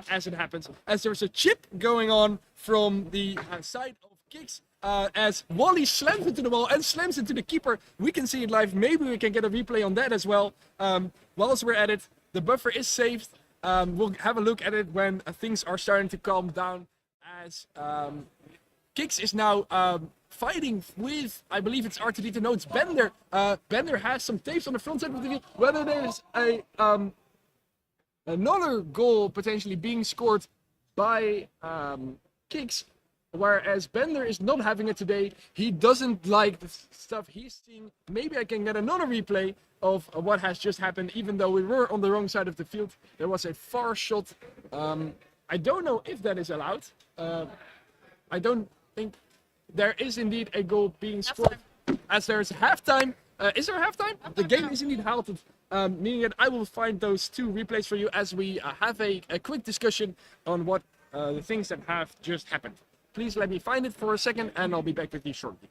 as it happens. As there's a chip going on from the side of Kiks. As Wally slams into the ball and slams into the keeper. We can see it live. Maybe we can get a replay on that as well. Whilst we're at it, the buffer is saved. We'll have a look at it when things are starting to calm down. As Kiks is now fighting with, I believe it's R2D2, no, it's Bender. Bender has some tapes on the front side of the field. Whether there's another goal potentially being scored by Kiks, whereas Bender is not having it today. He doesn't like the stuff he's seeing. Maybe I can get another replay of what has just happened, even though we were on the wrong side of the field. There was a far shot. I don't know if that is allowed. I don't think there is indeed a goal being scored. As there's halftime. Is there halftime? The game is indeed halted. Meaning that I will find those 2 replays for you as we have a quick discussion on what the things that have just happened. Please let me find it for a second and I'll be back with you shortly.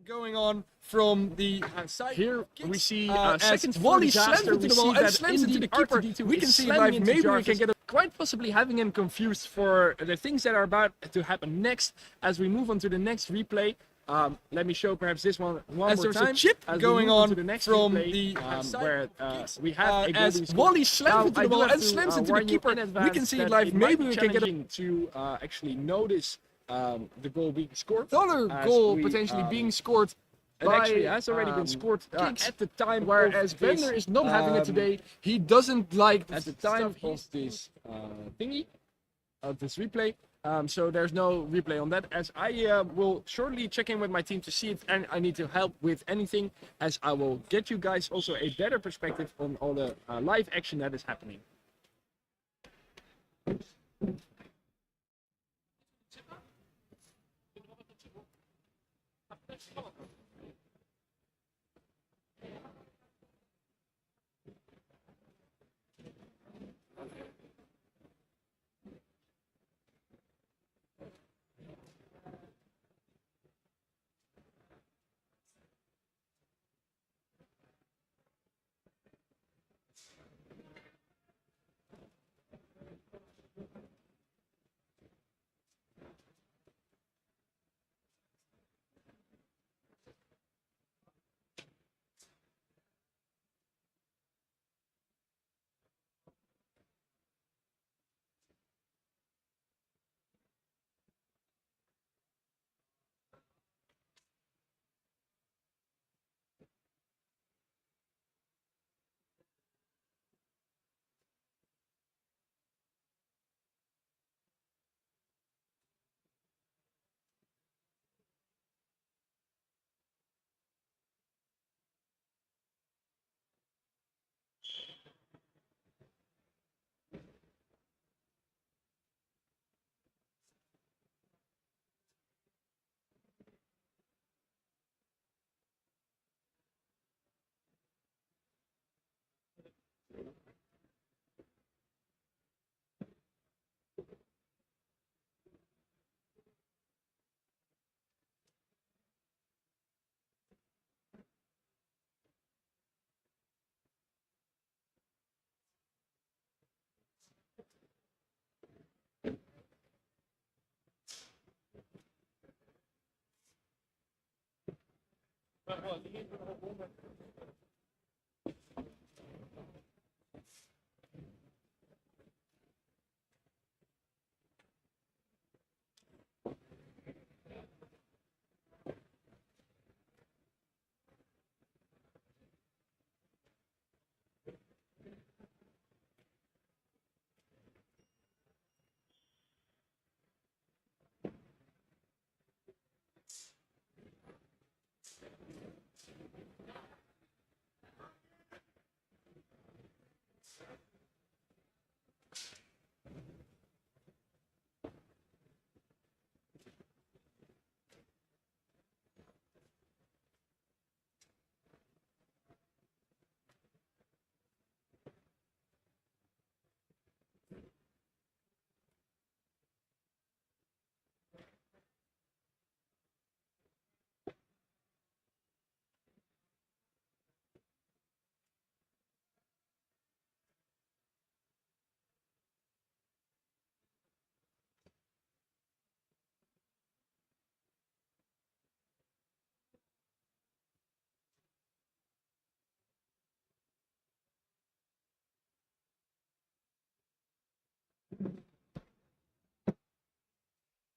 going on from the side. Here we see as second Wally disaster. slams into We the see ball and that slams into indeed the keeper. R2D2 We can is see slamming live. into Maybe we Jarvis. can get a quite possibly having him confused for the things that are about to happen next as we move on to the next replay. Let me show perhaps this one As more there's time. a chip as we going move on to the next from replay, the side where we have a goal as being scored. Wally slams Now, into I the do ball have and to, slams into the warn you keeper. in We advance can see it that live. it might Maybe be we can get a challenging to actually notice the goal being scored. another as goal we, potentially being scored. It actually has already been scored Kiks, at the time. whereas of this, Bender is not having it um, today. He doesn't like at the time stuff of this thingy, of this replay. So there's no replay on that, as I will shortly check in with my team to see if I need to help with anything, as I will get you guys also a better perspective on all the live action that is happening.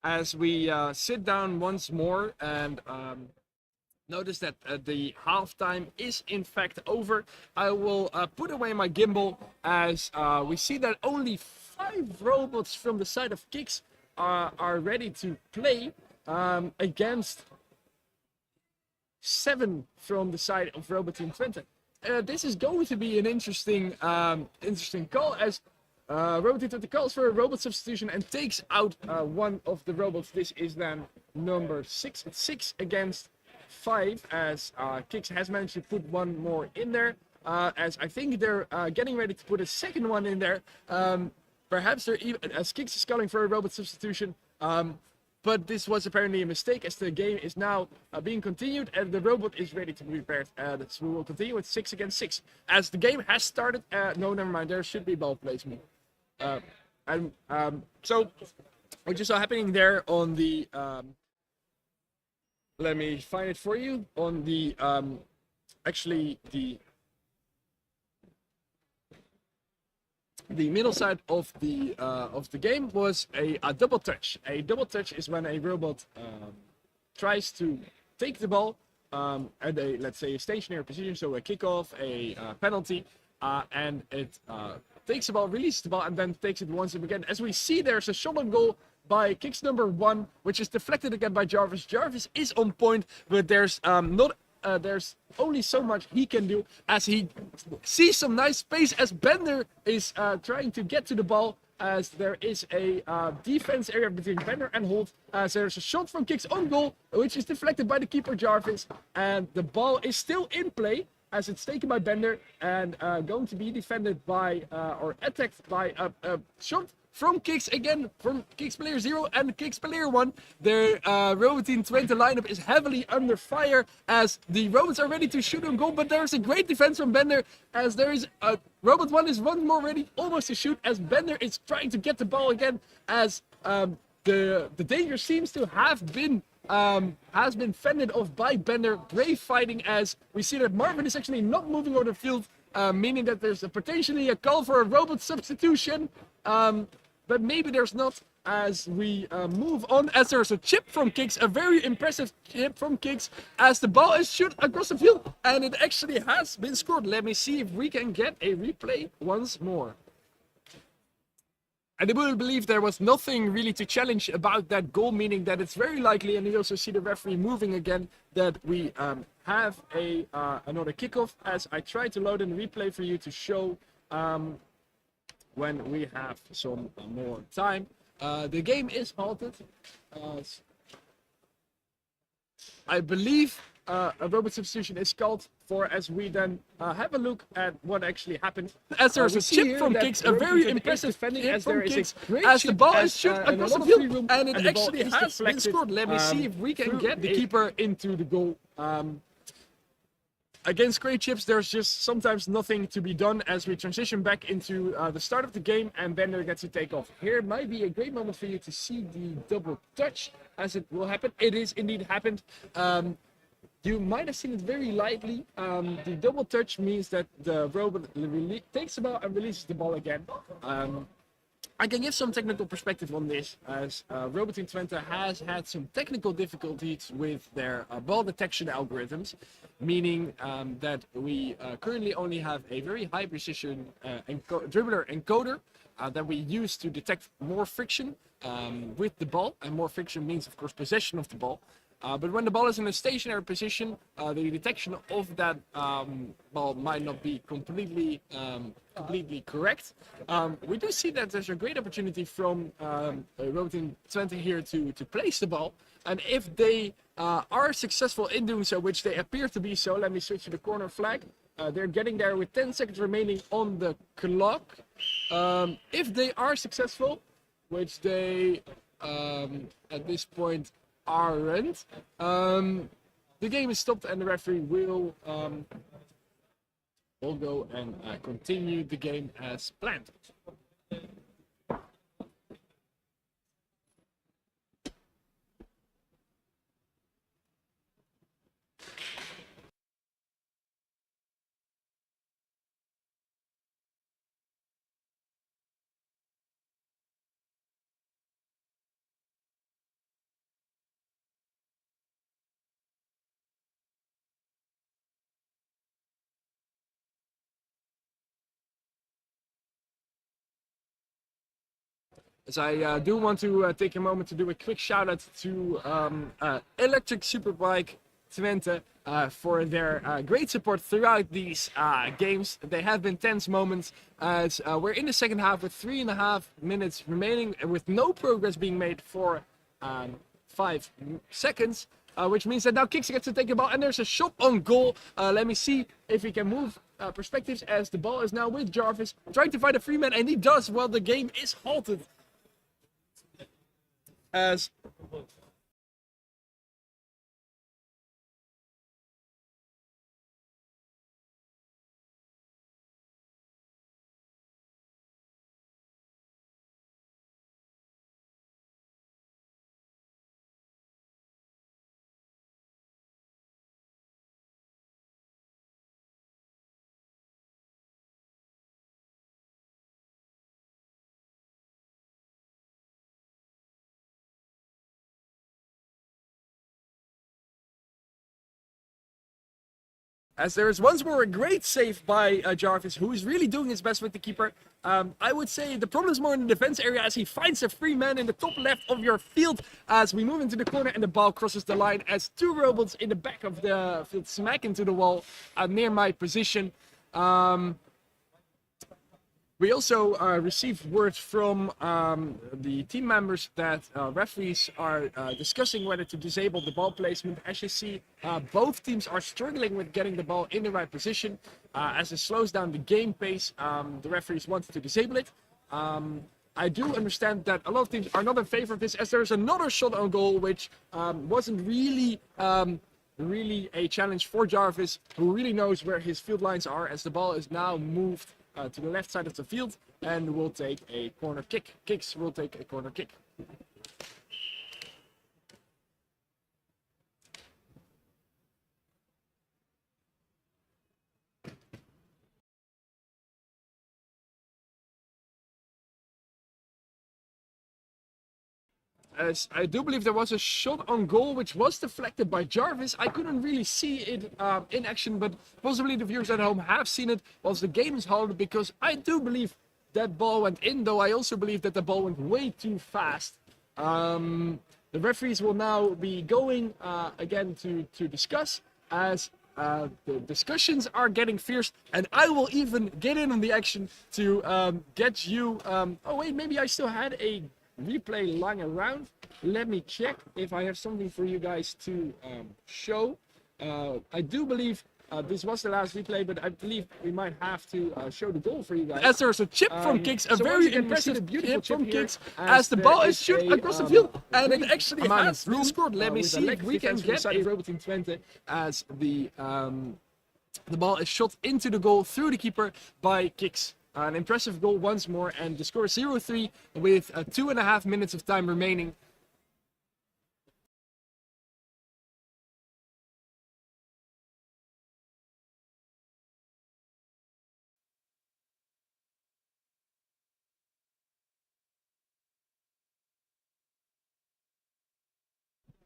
As we sit down once more and notice that the halftime is in fact over, I will put away my gimbal, as we see that only 5 robots from the side of Kiks are ready to play against 7 from the side of RoboTeam Twente. This is going to be an interesting call, as RoboTeam Twente calls for a robot substitution and takes out one of the robots. This is then number 6. It's 6 against 5, as Kiks has managed to put one more in there. As I think they're getting ready to put a second one in there. Perhaps they're even, as Kiks is calling for a robot substitution. but this was apparently a mistake as the game is now being continued and the robot is ready to be repaired. So we will continue with 6 against 6 as the game has started. No, never mind. There should be ball placement. So what you saw happening there on the let me find it for you on the actually the middle side of the game was a double touch. A double touch is when a robot tries to take the ball at a, let's say, a stationary position, so a kickoff, a penalty, and it takes the ball, releases the ball, and then takes it once again. As we see, there's a shot on goal by Kiks number 1, which is deflected again by Jarvis. Jarvis is on point, but there's there's only so much he can do as he sees some nice space as Bender is trying to get to the ball, as there is a defense area between Bender and Holt, as there's a shot from Kiks on goal, which is deflected by the keeper Jarvis, and the ball is still in play as it's taken by Bender and going to be defended by or attacked by a shot from Kiks again, from Kiks player 0 and Kiks player 1. Their RoboTeam Twente lineup is heavily under fire as the robots are ready to shoot on goal, but there's a great defense from Bender as there is a robot 1 is once more ready almost to shoot as Bender is trying to get the ball again as the danger seems to have been has been fended off by Bender. Brave fighting as we see that Marvin is actually not moving over the field, meaning that there's potentially a call for a robot substitution. But maybe there's not, as we move on, as there's a chip from Kiks, a very impressive chip from Kiks, as the ball is shot across the field, and it actually has been scored. Let me see if we can get a replay once more. And I will believe there was nothing really to challenge about that goal, meaning that it's very likely, and you also see the referee moving again, that we have another kickoff, as I try to load in the replay for you to show when we have some more time. The game is halted. I believe a robot substitution is called for, as we then have a look at what actually happened. As there's a chip from Kiks, a very impressive defending as there is Kiks, as the ball is shot across the field, and it actually has been scored. Let me see if we can get the keeper into the goal. Against great chips, there's just sometimes nothing to be done as we transition back into the start of the game and Bender gets to take off. Here might be a great moment for you to see the double touch as it will happen. It is indeed happened. You might have seen it very lightly. The double touch means that the robot takes the ball and releases the ball again. I can give some technical perspective on this, as RoboTeam Twente has had some technical difficulties with their ball detection algorithms, meaning that we currently only have a very high precision dribbler encoder that we use to detect more friction with the ball, and more friction means, of course, possession of the ball. But when the ball is in a stationary position, the detection of that ball might not be completely correct. We do see that there's a great opportunity from RoboTeam Twente here to place the ball, and if they are successful in doing so, which they appear to be so, let me switch to the corner flag. They're getting there with 10 seconds remaining on the clock. If they are successful, which they at this point aren't, the game is stopped and the referee will go and continue the game as planned. As I do want to take a moment to do a quick shout out to Electric Superbike Twente for their great support throughout these games. They have been tense moments as we're in the second half with 3.5 minutes remaining and with no progress being made for 5 seconds. Which means that now Kiks gets to take the ball and there's a shot on goal. Let me see if we can move perspectives as the ball is now with Jarvis, trying to find a free man, and he does while the game is halted. as there is once more a great save by Jarvis, who is really doing his best with the keeper. I would say the problem is more in the defense area as he finds a free man in the top left of your field as we move into the corner and the ball crosses the line as two robots in the back of the field smack into the wall near my position. We also received word from the team members that referees are discussing whether to disable the ball placement. As you see, both teams are struggling with getting the ball in the right position. As it slows down the game pace, the referees wanted to disable it. I do understand that a lot of teams are not in favor of this, as there's another shot on goal which wasn't really a challenge for Jarvis, who really knows where his field lines are, as the ball is now moved to the left side of the field and will take a corner kick. Kiks will take a corner kick. As I do believe there was a shot on goal which was deflected by Jarvis. I couldn't really see it in action, but possibly the viewers at home have seen it whilst the game is halted, because I do believe that ball went in, though I also believe that the ball went way too fast. The referees will now be going again to discuss, as the discussions are getting fierce, and I will even get in on the action to get you... oh wait, maybe I still had a replay lying around. Let me check if I have something for you guys to show. I do believe this was the last replay, but I believe we might have to show the goal for you guys. As there's a chip from Kiks, a very impressive beautiful chip from Kiks, as the ball is shot across the field, and it actually has been scored. Let me see if we can get a RoboTeam Twente, as the ball is shot into the goal through the keeper by Kiks. An impressive goal once more, and the score is 0-3 with 2.5 minutes of time remaining.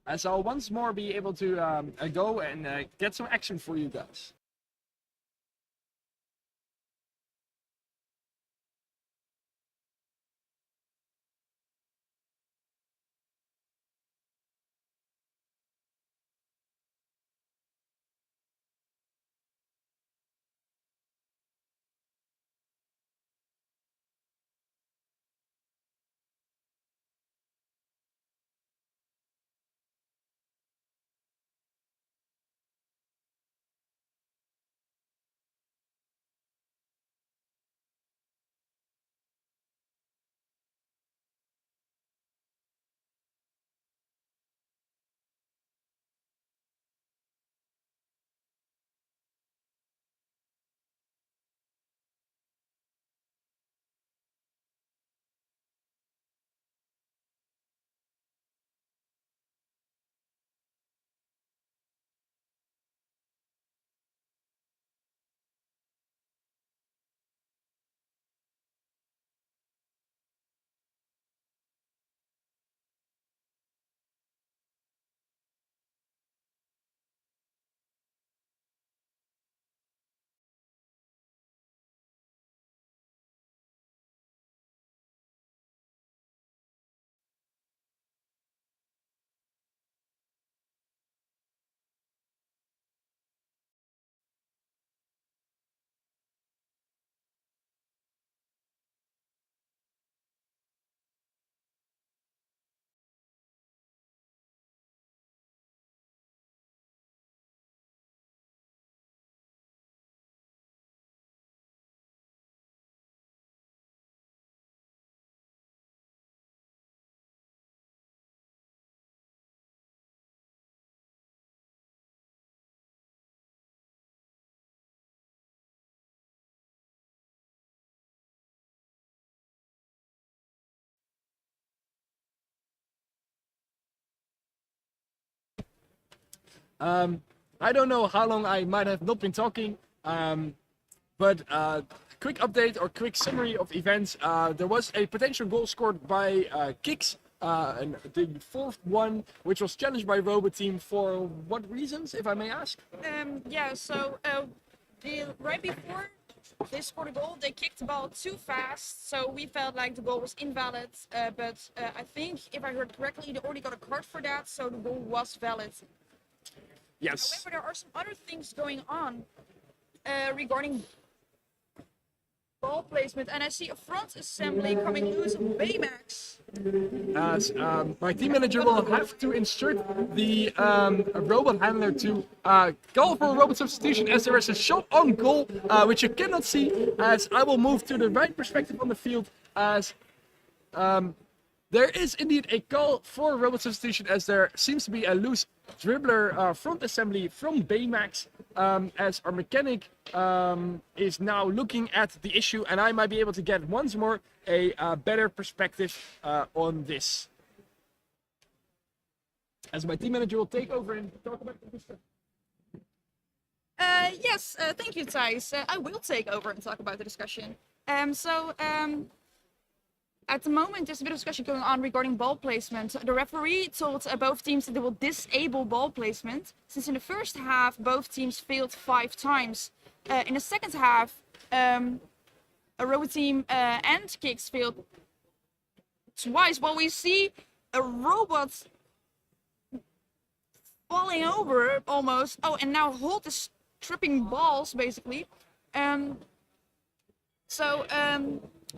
As I'll once more be able to go and get some action for you guys. I don't know how long I might have not been talking, but quick update or quick summary of events. There was a potential goal scored by Kiks, and the fourth one, which was challenged by RoboTeam for what reasons, if I may ask? Yeah, so right before they scored a goal, they kicked the ball too fast, so we felt like the goal was invalid. But I think, if I heard correctly, they already got a card for that, so the goal was valid. Yes. However, there are some other things going on regarding ball placement, and I see a front assembly coming loose on Baymax. As my team manager will have to instruct the robot handler to call for a robot substitution, as there is a shot on goal, which you cannot see, as I will move to the right perspective on the field, as there is indeed a call for robot substitution, as there seems to be a loose dribbler front assembly from Baymax, as our mechanic is now looking at the issue, and I might be able to get once more a better perspective on this. As my team manager will take over and talk about this stuff. Yes, thank you, Thijs. I will take over and talk about the discussion. At the moment, there's a bit of discussion going on regarding ball placement. The referee told both teams that they will disable ball placement, since in the first half, both teams failed 5 times. In the second half, RoboTeam and Kiks failed twice. Well, we see a robot falling over almost. Oh, and now Holt is tripping balls, basically.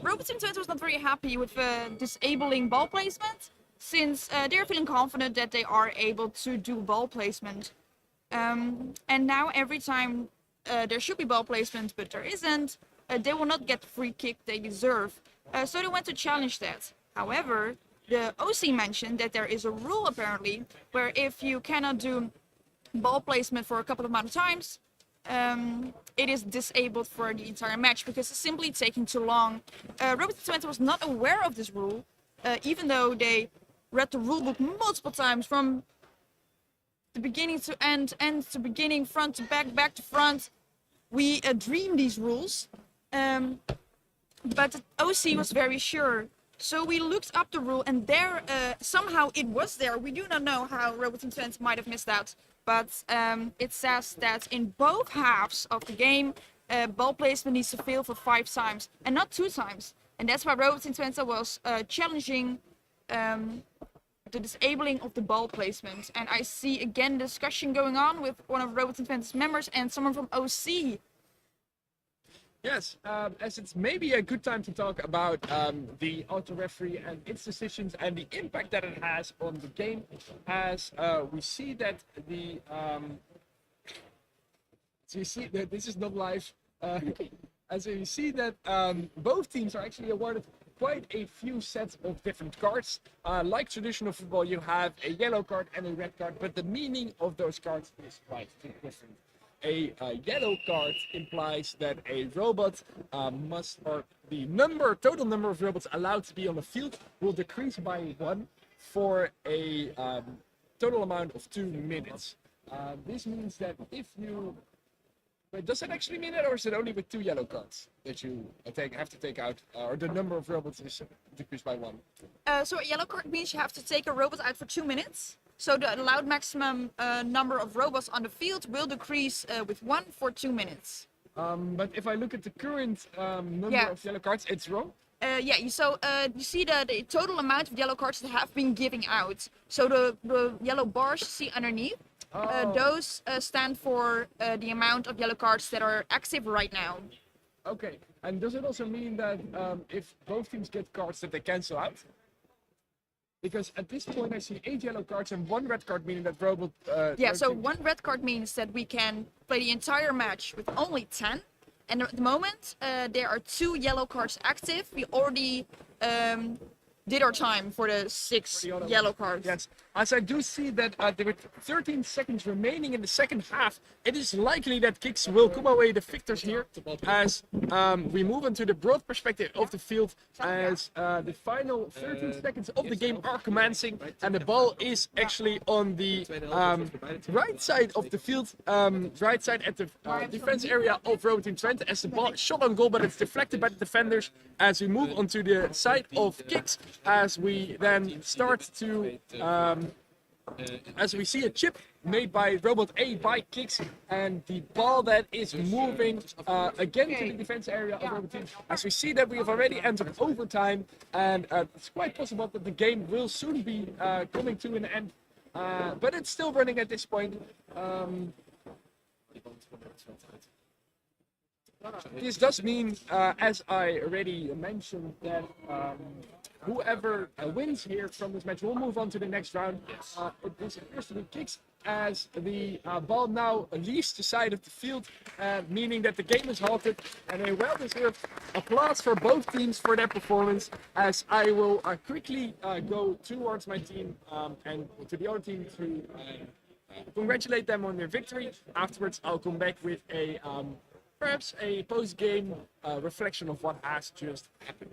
RoboTeam Twente was not very happy with disabling ball placement, since they're feeling confident that they are able to do ball placement. And now every time there should be ball placement, but there isn't, they will not get the free kick they deserve. So they went to challenge that. However, the OC mentioned that there is a rule apparently, where if you cannot do ball placement for a couple of amount of times, it is disabled for the entire match, because it's simply taking too long. RoboTeam Twente was not aware of this rule, even though they read the rulebook multiple times from the beginning to end to beginning, front to back, back to front. We dream these rules, but the OC was very sure. So we looked up the rule, and there somehow it was there. We do not know how RoboTeam Twente might have missed out. But it says that in both halves of the game, ball placement needs to fail for 5 times and not 2 times. And that's why RoboTeam Twente was challenging the disabling of the ball placement. And I see again discussion going on with one of RoboTeam Twente's members and someone from OC. Yes, as it's maybe a good time to talk about the auto referee and its decisions and the impact that it has on the game, as we see that the so you see that this is not live, as you see that both teams are actually awarded quite a few sets of different cards. Like traditional football, you have a yellow card and a red card, but the meaning of those cards is quite different. A yellow card implies that a robot or the total number of robots allowed to be on the field will decrease by 1 for a total amount of 2 minutes. This means that if you... Wait, does that actually mean that, or is it only with 2 yellow cards that you have to take out, or the number of robots is decreased by 1? So a yellow card means you have to take a robot out for 2 minutes. So the allowed maximum number of robots on the field will decrease with 1 for 2 minutes. But if I look at the current number of yellow cards, it's wrong? You see the total amount of yellow cards that have been given out. So the yellow bars you see underneath, those stand for the amount of yellow cards that are active right now. Okay, and does it also mean that if both teams get cards that they cancel out? Because at this point I see 8 yellow cards and 1 red card, meaning that robot... so 1 red card means that we can play the entire match with only 10. And at the moment, there are 2 yellow cards active. We already did our time for the 6 yellow cards. Yes, as I do see that there are 13 seconds remaining in the second half, it is likely that Kiks will come away the victors here as we move into the broad perspective of the field as the final 13 seconds of the game are commencing and the ball is actually on the right side of the field, right side at the defense area of RoboTeam Twente as the ball is shot on goal but it's deflected by the defenders as we move onto the side of Kiks as we then start to as we see a chip made by Robot A by Kiks and the ball that is moving again to the defense area of RoboTeam. As we see that we have already entered overtime and it's quite possible that the game will soon be coming to an end. But it's still running at this point. This does mean, as I already mentioned, that whoever wins here from this match will move on to the next round. This appears to be Kiks as the ball now leaves the side of the field, meaning that the game is halted. And a well-deserved applause for both teams for their performance. As I will quickly go towards my team and to the other team to congratulate them on their victory. Afterwards, I'll come back with a perhaps a post-game reflection of what has just happened.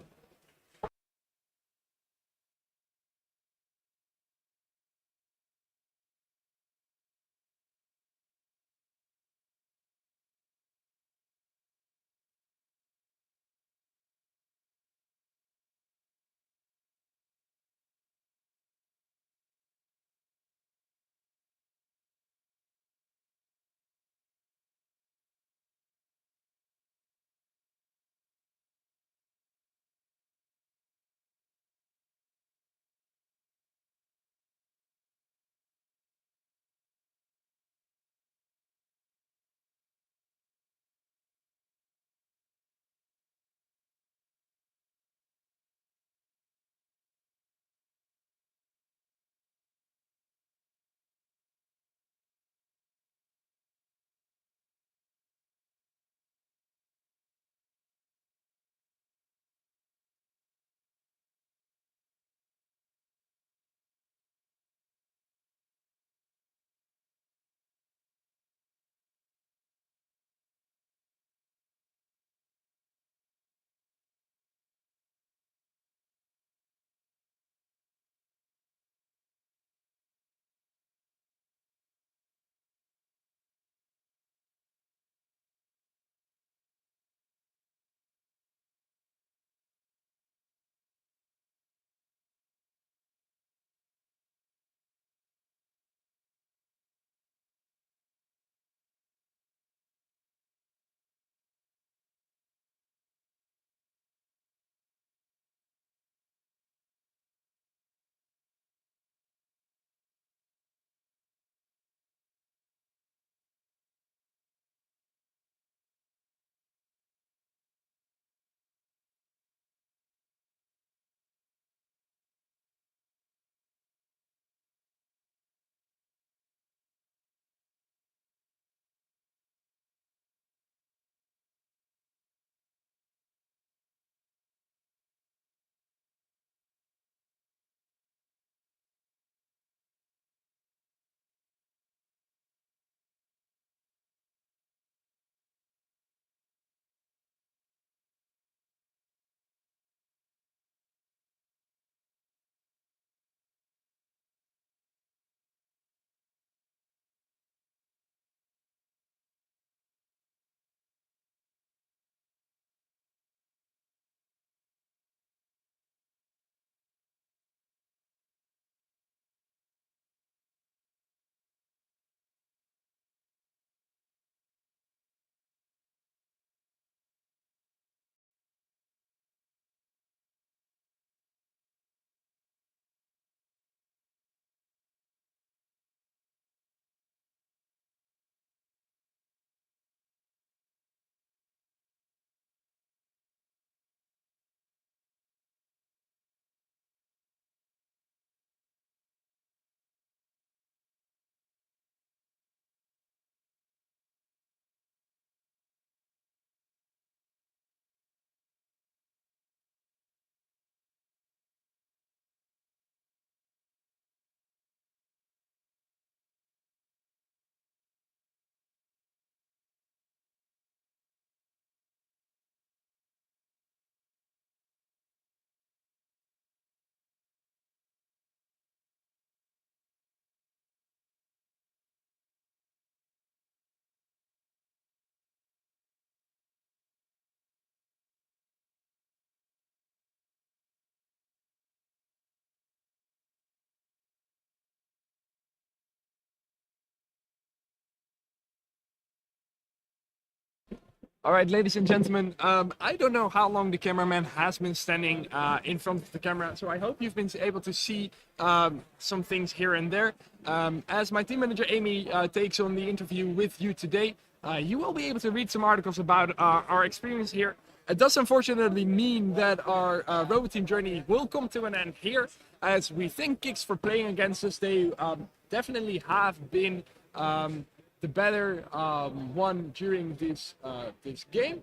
All right, ladies and gentlemen, I don't know how long the cameraman has been standing in front of the camera, so I hope you've been able to see some things here and there. As my team manager Amy takes on the interview with you today, you will be able to read some articles about our experience here. It does unfortunately mean that our RoboTeam journey will come to an end here, as we thank Kiks for playing against us. They definitely have been the better one during this game,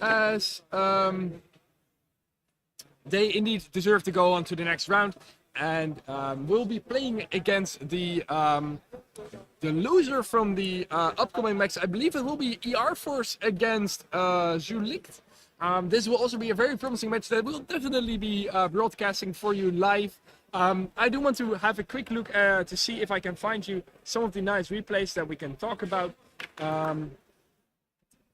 as they indeed deserve to go on to the next round, and we'll be playing against the loser from the upcoming match. I believe it will be ER Force against Zulicht. This will also be a very promising match that we'll definitely be broadcasting for you live. I do want to have a quick look to see if I can find you some of the nice replays that we can talk about.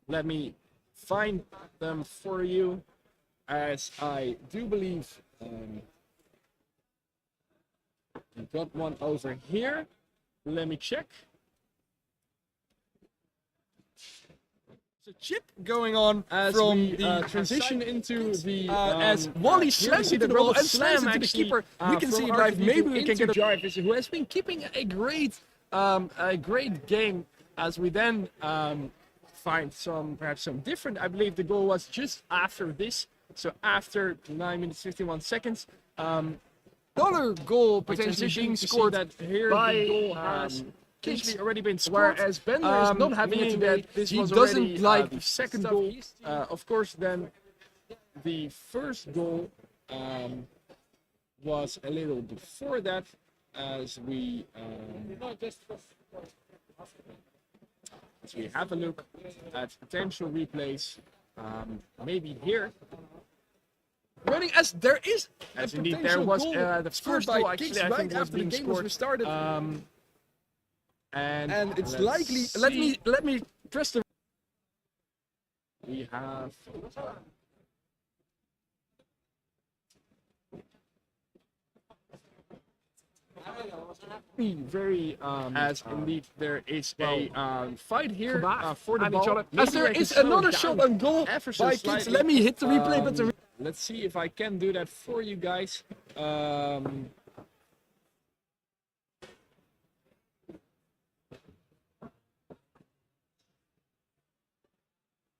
Let me find them for you, as I do believe I got one over here. Let me check. A chip going on as from we transition into the as Wally slams into the ball and slams into the keeper. We can see it live. Maybe we can get Jarvis, who has been keeping a great game, as we then find perhaps some different. I believe the goal was just after this, so after 9 minutes 51 seconds. Another goal potentially being scored. That here the goal has already been scored, whereas Bender is not having it today. He doesn't like the second goal. Of course, then the first goal was a little before that, as we have a look at potential replays. Maybe here. Running as there is, as indeed there was the first goal actually I think was being scored. And it's likely. Let me press the. We have. Very as indeed there is a fight here for the ball. As there is another shot on goal by Kiks. Let me hit the replay button. Let's see if I can do that for you guys.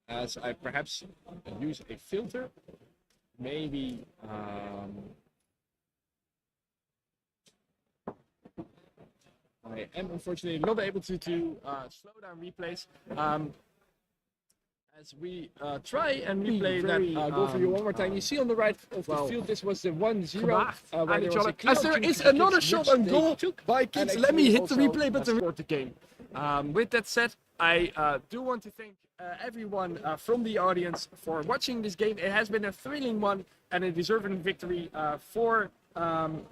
As I perhaps use a filter, maybe I am unfortunately not able to slow down replays. As we try and replay that goal for you one more time. You see on the right of the field, this was the 1-0. As there is another shot on goal by Kiks. Let me hit the replay button. The game. With that said, I do want to thank everyone from the audience for watching this game. It has been a thrilling one and a deserving victory for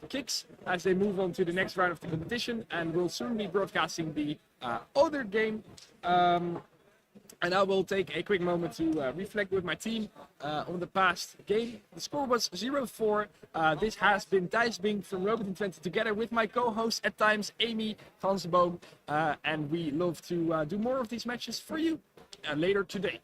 Kiks as they move on to the next round of the competition, and we'll soon be broadcasting the other game. And I will take a quick moment to reflect with my team on the past game. The score was 0-4. This has been Thijs Bing from RoboTeam Twente, together with my co-host at times, Amy Van Boom. And we love to do more of these matches for you later today.